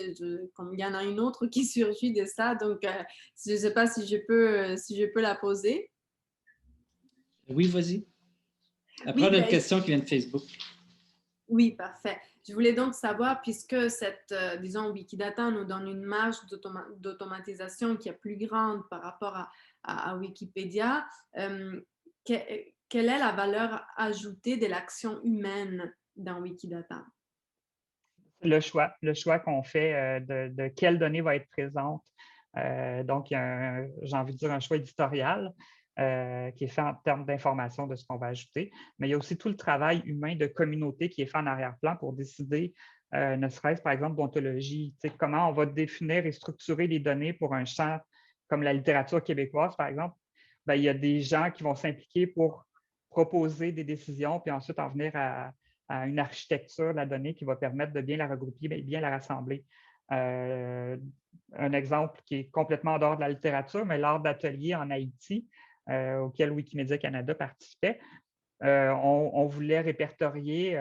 comme il y en a une autre qui surgit de ça, donc je ne sais pas si je peux la poser. Oui, vas-y. Après, on a une question qui vient de Facebook. Oui, parfait. Je voulais donc savoir, puisque disons, Wikidata nous donne une marge d'automatisation qui est plus grande par rapport à Wikipédia, quelle est la valeur ajoutée de l'action humaine dans Wikidata? Le choix qu'on fait de quelle donnée va être présente. Donc, il y a j'ai envie de dire un choix éditorial qui est fait en termes d'information de ce qu'on va ajouter. Mais il y a aussi tout le travail humain de communauté qui est fait en arrière-plan pour décider, ne serait-ce par exemple d'ontologie, comment on va définir et structurer les données pour un champ comme la littérature québécoise, par exemple. Bien, il y a des gens qui vont s'impliquer pour proposer des décisions, puis ensuite en venir à une architecture de la donnée qui va permettre de bien la regrouper, bien la rassembler. Un exemple qui est complètement en dehors de la littérature, mais lors d'ateliers en Haïti, auquel Wikimedia Canada participait, on voulait répertorier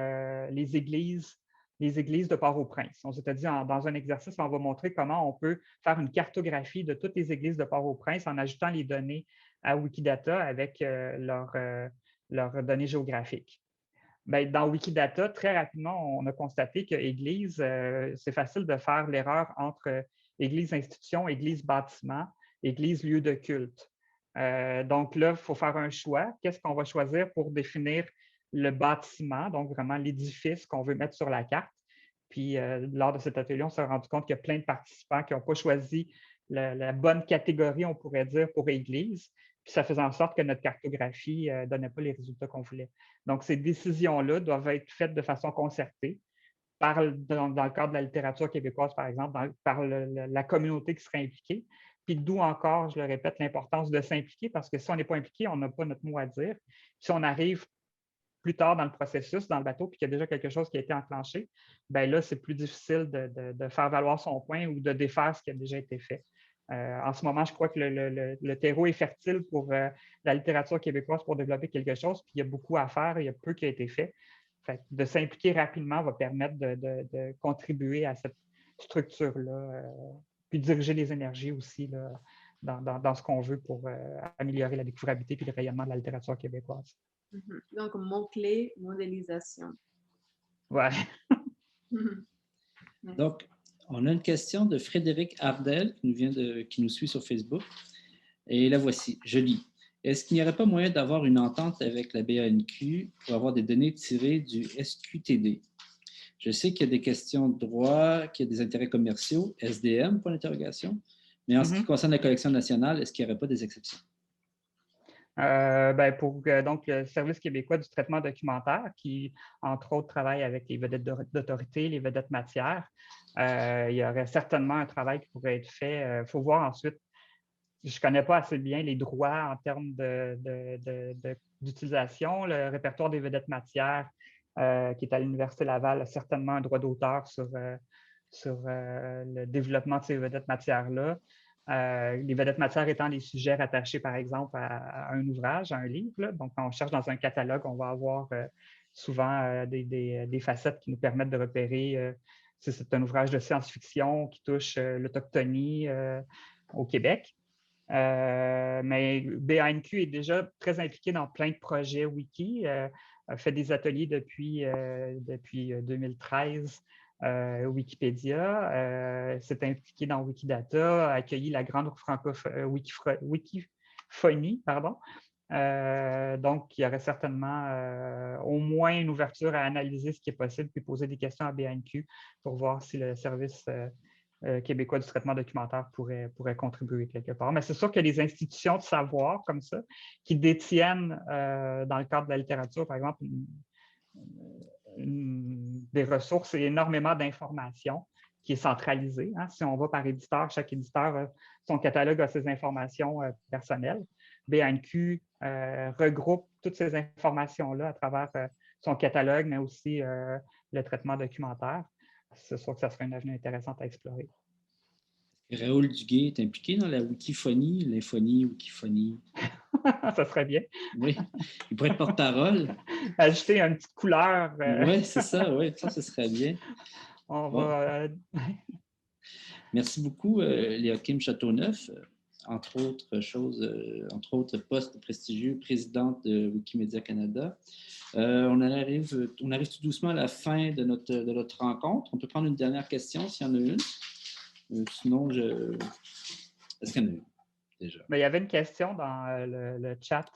les églises de Port-au-Prince. On s'était dit, dans un exercice, on va montrer comment on peut faire une cartographie de toutes les églises de Port-au-Prince en ajoutant les données à Wikidata avec leurs données géographiques. Bien, dans Wikidata, très rapidement, on a constaté que Église, c'est facile de faire l'erreur entre Église-institution, Église-bâtiment. église, lieu de culte. Donc là, il faut faire un choix. Qu'est-ce qu'on va choisir pour définir le bâtiment, donc vraiment l'édifice qu'on veut mettre sur la carte? Puis, lors de cet atelier, on s'est rendu compte qu'il y a plein de participants qui n'ont pas choisi la bonne catégorie, on pourrait dire, pour église. Puis, ça faisait en sorte que notre cartographie ne donnait pas les résultats qu'on voulait. Donc, ces décisions-là doivent être faites de façon concertée dans le cadre de la littérature québécoise, par exemple, par la communauté qui serait impliquée. Puis d'où encore, je le répète, l'importance de s'impliquer, parce que si on n'est pas impliqué, on n'a pas notre mot à dire. Si on arrive plus tard dans le processus, dans le bateau, puis qu'il y a déjà quelque chose qui a été enclenché, bien là, c'est plus difficile de faire valoir son point ou de défaire ce qui a déjà été fait. En ce moment, je crois que le terreau est fertile pour la littérature québécoise pour développer quelque chose, puis il y a beaucoup à faire, il y a peu qui a été fait. Fait que de s'impliquer rapidement va permettre de contribuer à cette structure-là, puis diriger les énergies aussi là, dans ce qu'on veut pour améliorer la découvrabilité et le rayonnement de la littérature québécoise. Donc, mot-clé, modélisation. Ouais. Donc, on a une question de Frédéric Ardel qui nous suit sur Facebook. Et la voici, je lis. Est-ce qu'il n'y aurait pas moyen d'avoir une entente avec la BANQ pour avoir des données tirées du SQTD? Je sais qu'il y a des questions de droit, qu'il y a des intérêts commerciaux, SDM, point d'interrogation. Mais en ce qui concerne la collection nationale, est-ce qu'il n'y aurait pas des exceptions? Pour donc, le Service québécois du traitement documentaire, qui, entre autres, travaille avec les vedettes d'autorité, les vedettes matières, il y aurait certainement un travail qui pourrait être fait. Il faut voir ensuite, je ne connais pas assez bien les droits en termes d'utilisation. Le répertoire des vedettes matières, qui est à l'Université Laval, a certainement un droit d'auteur sur le développement de ces vedettes matières-là. Les vedettes matières étant les sujets rattachés, par exemple, à un ouvrage, à un livre. Là. Donc, quand on cherche dans un catalogue, on va avoir souvent des facettes qui nous permettent de repérer si c'est un ouvrage de science-fiction qui touche l'autochtonie au Québec. Mais BANQ est déjà très impliqué dans plein de projets wiki, a fait des ateliers depuis 2013. Wikipédia, s'est impliqué dans Wikidata, a accueilli la grande Wikiphonie. Donc, il y aurait certainement au moins une ouverture à analyser ce qui est possible puis poser des questions à BANQ pour voir si le service québécois du traitement documentaire pourrait contribuer quelque part. Mais c'est sûr que les institutions de savoir comme ça, qui détiennent dans le cadre de la littérature, par exemple, des ressources et énormément d'informations qui est centralisée. Hein. Si on va par éditeur, chaque éditeur, son catalogue a ses informations personnelles. BANQ regroupe toutes ces informations-là à travers son catalogue, mais aussi le traitement documentaire. C'est sûr que ça serait une avenue intéressante à explorer. Raoul Duguay est impliqué dans la wikiphonie, l'infonie, wikiphonie. Ça serait bien. Oui, il pourrait être porte-parole. Ajouter une petite couleur. Oui, c'est ça, oui, ça, ce serait bien. On va... Merci beaucoup, Léa-Kim Châteauneuf. Entre autres postes prestigieux, présidente de Wikimedia Canada. On arrive tout doucement à la fin de notre rencontre. On peut prendre une dernière question s'il y en a une. Sinon, est-ce qu'il y en a une déjà? Mais il y avait une question dans le chat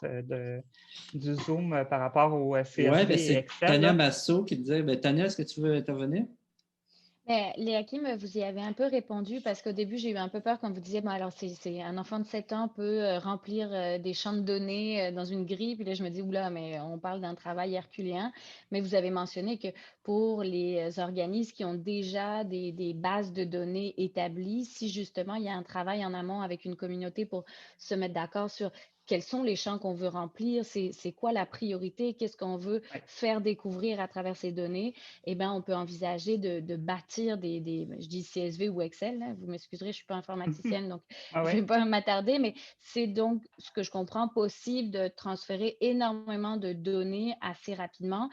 du Zoom par rapport au CSV c'est et Excel. Tania Massot qui disait, Tania, est-ce que tu veux intervenir? Léa-Kim, vous y avez un peu répondu parce qu'au début, j'ai eu un peu peur quand vous disiez, alors c'est un enfant de 7 ans peut remplir des champs de données dans une grille. Puis là, je me dis, oula, mais on parle d'un travail herculéen. Mais vous avez mentionné que pour les organismes qui ont déjà des bases de données établies, si justement il y a un travail en amont avec une communauté pour se mettre d'accord sur quels sont les champs qu'on veut remplir, c'est quoi la priorité, qu'est-ce qu'on veut faire découvrir à travers ces données, eh bien, on peut envisager de bâtir je dis CSV ou Excel, là, vous m'excuserez, je ne suis pas informaticienne, donc je ne vais pas m'attarder, mais c'est donc, ce que je comprends, possible de transférer énormément de données assez rapidement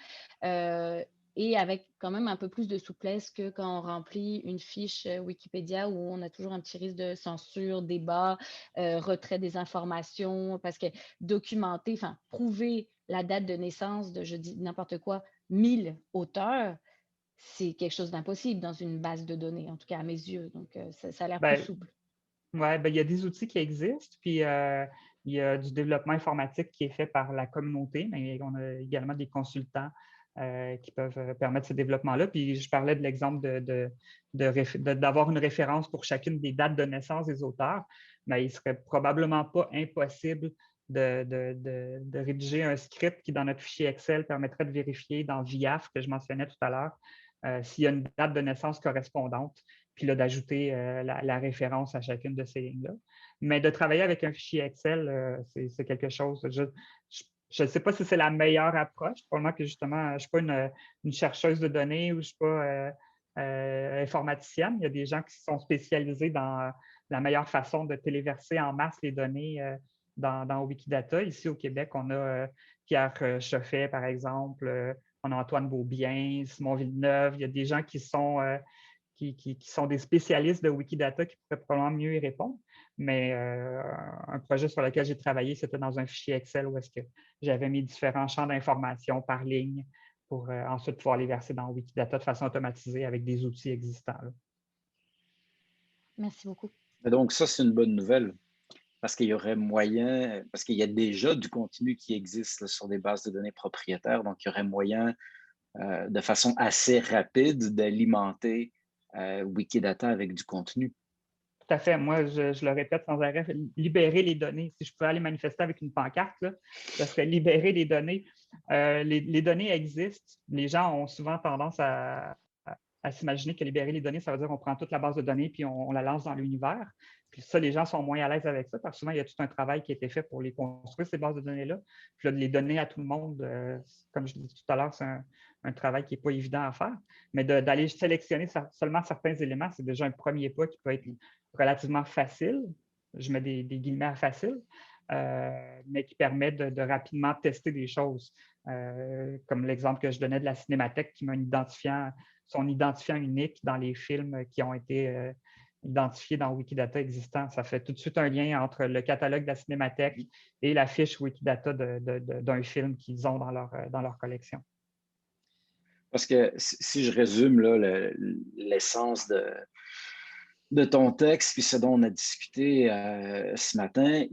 et avec quand même un peu plus de souplesse que quand on remplit une fiche Wikipédia où on a toujours un petit risque de censure, débat, retrait des informations, parce que documenter, enfin, prouver la date de naissance de, je dis n'importe quoi, 1000 auteurs, c'est quelque chose d'impossible dans une base de données, en tout cas à mes yeux. Donc, ça a l'air plus souple. Ouais, ben, il y a des outils qui existent, puis il y a du développement informatique qui est fait par la communauté, mais on a également des consultants qui peuvent permettre ce développement-là. Puis je parlais de l'exemple d'avoir une référence pour chacune des dates de naissance des auteurs, mais il ne serait probablement pas impossible de rédiger un script qui, dans notre fichier Excel, permettrait de vérifier dans VIAF, que je mentionnais tout à l'heure, s'il y a une date de naissance correspondante, puis là, d'ajouter la référence à chacune de ces lignes-là. Mais de travailler avec un fichier Excel, c'est quelque chose. Je ne sais pas si c'est la meilleure approche. Probablement que justement, je ne suis pas une chercheuse de données ou je ne suis pas informaticienne. Il y a des gens qui sont spécialisés dans la meilleure façon de téléverser en masse les données dans Wikidata. Ici, au Québec, on a Pierre Chauffet, par exemple, on a Antoine Beaubien, Simon Villeneuve. Il y a des gens qui sont des spécialistes de Wikidata qui pourraient probablement mieux y répondre. Mais un projet sur lequel j'ai travaillé, c'était dans un fichier Excel où est-ce que j'avais mis différents champs d'information par ligne pour ensuite pouvoir les verser dans Wikidata de façon automatisée avec des outils existants. Là. Merci beaucoup. Donc, ça, c'est une bonne nouvelle parce qu'il y aurait moyen, parce qu'il y a déjà du contenu qui existe là, sur des bases de données propriétaires, donc il y aurait moyen de façon assez rapide d'alimenter Wikidata avec du contenu. Tout à fait. Moi, je le répète sans arrêt, libérer les données. Si je pouvais aller manifester avec une pancarte, là, ça serait libérer les données. Les données existent. Les gens ont souvent tendance à s'imaginer que libérer les données, ça veut dire qu'on prend toute la base de données puis on la lance dans l'univers. Puis ça, les gens sont moins à l'aise avec ça parce que souvent, il y a tout un travail qui a été fait pour les construire, ces bases de données-là. Puis là, de les donner à tout le monde, comme je disais tout à l'heure, c'est un travail qui n'est pas évident à faire. Mais d'aller sélectionner seulement certains éléments, c'est déjà un premier pas qui peut être relativement facile. Je mets des guillemets à facile, mais qui permet de rapidement tester des choses. Comme l'exemple que je donnais de la Cinémathèque qui m'a son identifiant unique dans les films qui ont été identifiés dans Wikidata existant. Ça fait tout de suite un lien entre le catalogue de la Cinémathèque et la fiche Wikidata d'un film qu'ils ont dans leur collection. Parce que si je résume l'essence de ton texte, puis ce dont on a discuté ce matin,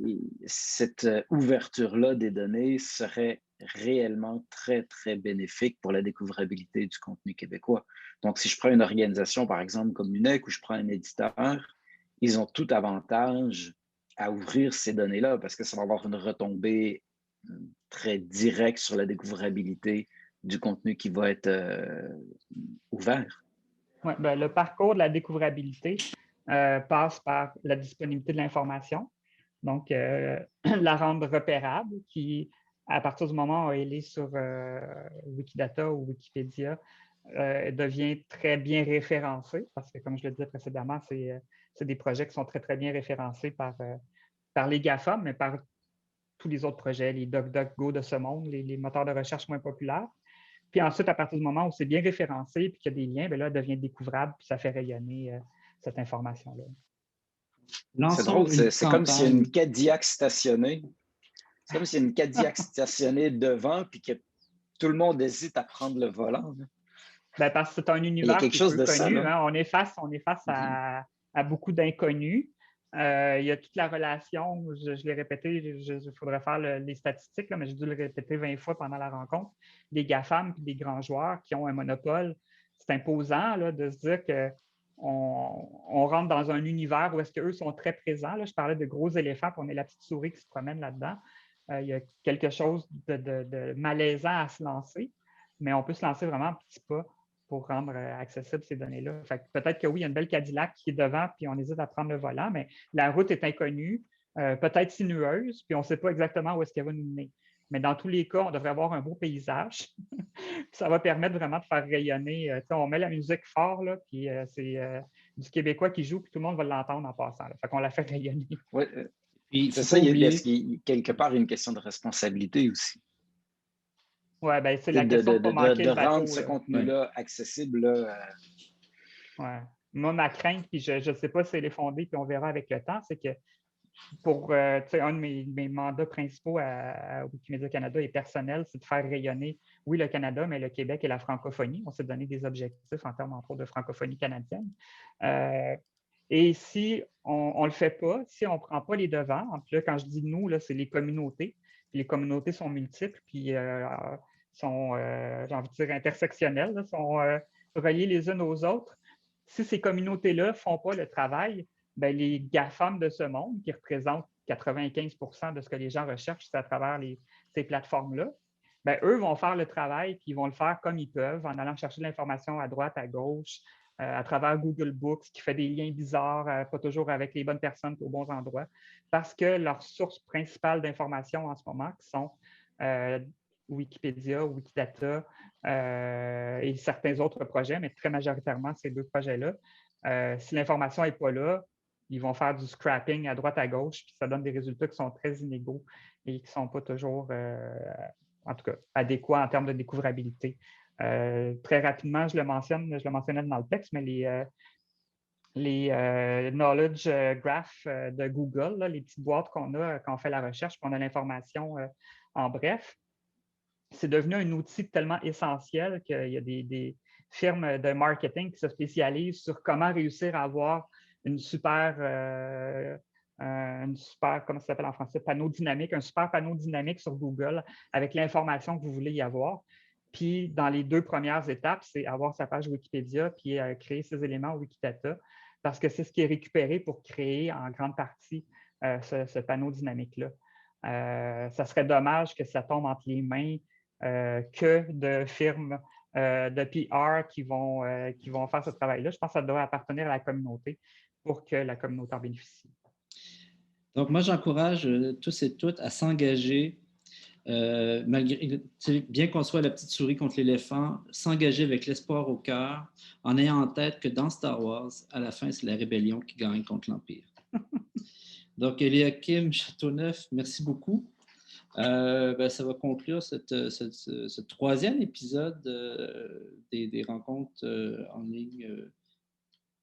cette ouverture-là des données serait réellement très, très bénéfique pour la découvrabilité du contenu québécois. Donc, si je prends une organisation, par exemple, comme UNEC, ou je prends un éditeur, ils ont tout avantage à ouvrir ces données-là parce que ça va avoir une retombée très directe sur la découvrabilité du contenu qui va être ouvert. Ouais, ben, le parcours de la découvrabilité passe par la disponibilité de l'information, donc la rendre repérable, qui, à partir du moment où elle est sur Wikidata ou Wikipédia, devient très bien référencée, parce que, comme je le disais précédemment, c'est des projets qui sont très, très bien référencés par les GAFA, mais par tous les autres projets, les DuckDuckGo de ce monde, les moteurs de recherche moins populaires. Puis ensuite, à partir du moment où c'est bien référencé puis qu'il y a des liens, bien là, elle devient découvrable puis ça fait rayonner cette information-là. C'est drôle, c'est comme s'il y a une Cadillac stationnée. C'est comme s'il y a une Cadillac stationnée devant puis que tout le monde hésite à prendre le volant. Bien, parce que c'est un univers qui est peu connu. Hein? On est face à beaucoup d'inconnus. Il y a toute la relation, je l'ai répété, il faudrait faire les statistiques, là, mais j'ai dû le répéter 20 fois pendant la rencontre, des GAFAM et des grands joueurs qui ont un monopole. C'est imposant là, de se dire qu'on rentre dans un univers où est-ce qu'eux sont très présents. Là, je parlais de gros éléphants, puis on est la petite souris qui se promène là-dedans. Il y a quelque chose de malaisant à se lancer, mais on peut se lancer vraiment en petits pas pour rendre accessibles ces données-là. Peut-être que oui, il y a une belle Cadillac qui est devant, puis on hésite à prendre le volant, mais la route est inconnue, peut-être sinueuse, puis on ne sait pas exactement où est-ce qu'elle va nous mener. Mais dans tous les cas, on devrait avoir un beau paysage. Ça va permettre vraiment de faire rayonner. On met la musique fort, là, puis c'est du Québécois qui joue, puis tout le monde va l'entendre en passant. Là. Fait qu'on la fait rayonner. Oui, c'est ça, il y a quelque part une question de responsabilité aussi. Oui, bien, c'est la question de de rendre ce contenu-là accessible. Ouais. Moi, ma crainte, puis je ne sais pas si elle est fondée, puis on verra avec le temps, c'est que pour un de mes mandats principaux à Wikimedia Canada et personnel, c'est de faire rayonner, oui, le Canada, mais le Québec et la francophonie. On s'est donné des objectifs en termes, entre autres, de francophonie canadienne. Et si on ne le fait pas, si on ne prend pas les devants, puis là, quand je dis nous, c'est les communautés. Puis les communautés sont multiples, puis sont, j'ai envie de dire, intersectionnelles, là, sont reliées les unes aux autres. Si ces communautés-là ne font pas le travail, bien, les GAFAM de ce monde, qui représentent 95 de ce que les gens recherchent, c'est à travers ces plateformes-là, bien, eux vont faire le travail, puis ils vont le faire comme ils peuvent, en allant chercher de l'information à droite, à gauche, à travers Google Books, qui fait des liens bizarres, pas toujours avec les bonnes personnes aux bons endroits, parce que leurs sources principales d'information en ce moment, qui sont Wikipédia, Wikidata et certains autres projets, mais très majoritairement ces deux projets-là, si l'information n'est pas là, ils vont faire du scrapping à droite, à gauche, puis ça donne des résultats qui sont très inégaux et qui ne sont pas toujours, en tout cas, adéquats en termes de découvrabilité. Très rapidement, je le mentionnais dans le texte, mais les knowledge graphs de Google, là, les petites boîtes qu'on a quand on fait la recherche, puis on a l'information en bref, c'est devenu un outil tellement essentiel qu'il y a des firmes de marketing qui se spécialisent sur comment réussir à avoir une super, comment ça s'appelle en français, panneau dynamique, un super panneau dynamique sur Google avec l'information que vous voulez y avoir. Puis, dans les 2 premières étapes, c'est avoir sa page Wikipédia puis créer ses éléments au Wikidata, parce que c'est ce qui est récupéré pour créer en grande partie ce panneau dynamique-là. Ça serait dommage que ça tombe entre les mains que de firmes de PR qui vont faire ce travail-là. Je pense que ça devrait appartenir à la communauté pour que la communauté en bénéficie. Donc, moi, j'encourage tous et toutes à s'engager, malgré, bien qu'on soit la petite souris contre l'éléphant, s'engager avec l'espoir au cœur, en ayant en tête que dans Star Wars, à la fin, c'est la rébellion qui gagne contre l'Empire. Donc, Eliakim Châteauneuf, merci beaucoup. Ça va conclure ce 3e épisode des rencontres en ligne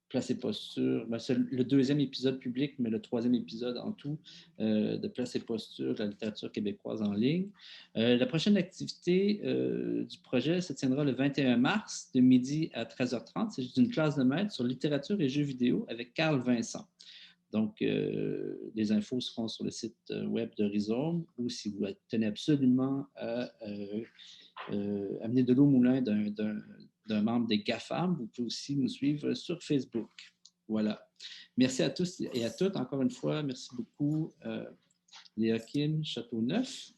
Place et Posture. C'est le 2e épisode public, mais le 3e épisode en tout de Place et Posture de la littérature québécoise en ligne. La prochaine activité du projet se tiendra le 21 mars de midi à 13h30. C'est une classe de maître sur littérature et jeux vidéo avec Carl Vincent. Donc, les infos seront sur le site web de Rhizome, ou si vous tenez absolument à amener de l'eau au moulin d'un membre des GAFAM, vous pouvez aussi nous suivre sur Facebook. Voilà. Merci à tous et à toutes. Encore une fois, merci beaucoup, Eliakim Châteauneuf.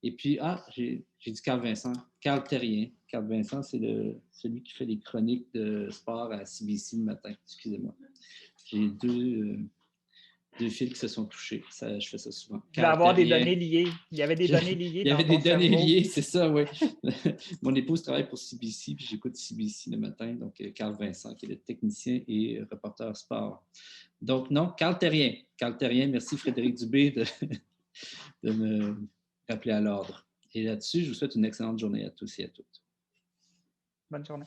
Et puis, j'ai dit Carl Vincent. Carl Terrien. Carl Vincent, c'est celui qui fait les chroniques de sport à CBC le matin. Excusez-moi. J'ai deux fils qui se sont touchés. Ça, je fais ça souvent. Il va y avoir des données liées. Il y avait des données liées. Il y avait des données liées, c'est ça, oui. Mon épouse travaille pour CBC, puis j'écoute CBC le matin. Donc, Carl Vincent, qui est le technicien et reporter sport. Donc, non, Carl Terrien. Carl Terrien, merci Frédéric Dubé de me rappeler à l'ordre. Et là-dessus, je vous souhaite une excellente journée à tous et à toutes. Bonne journée.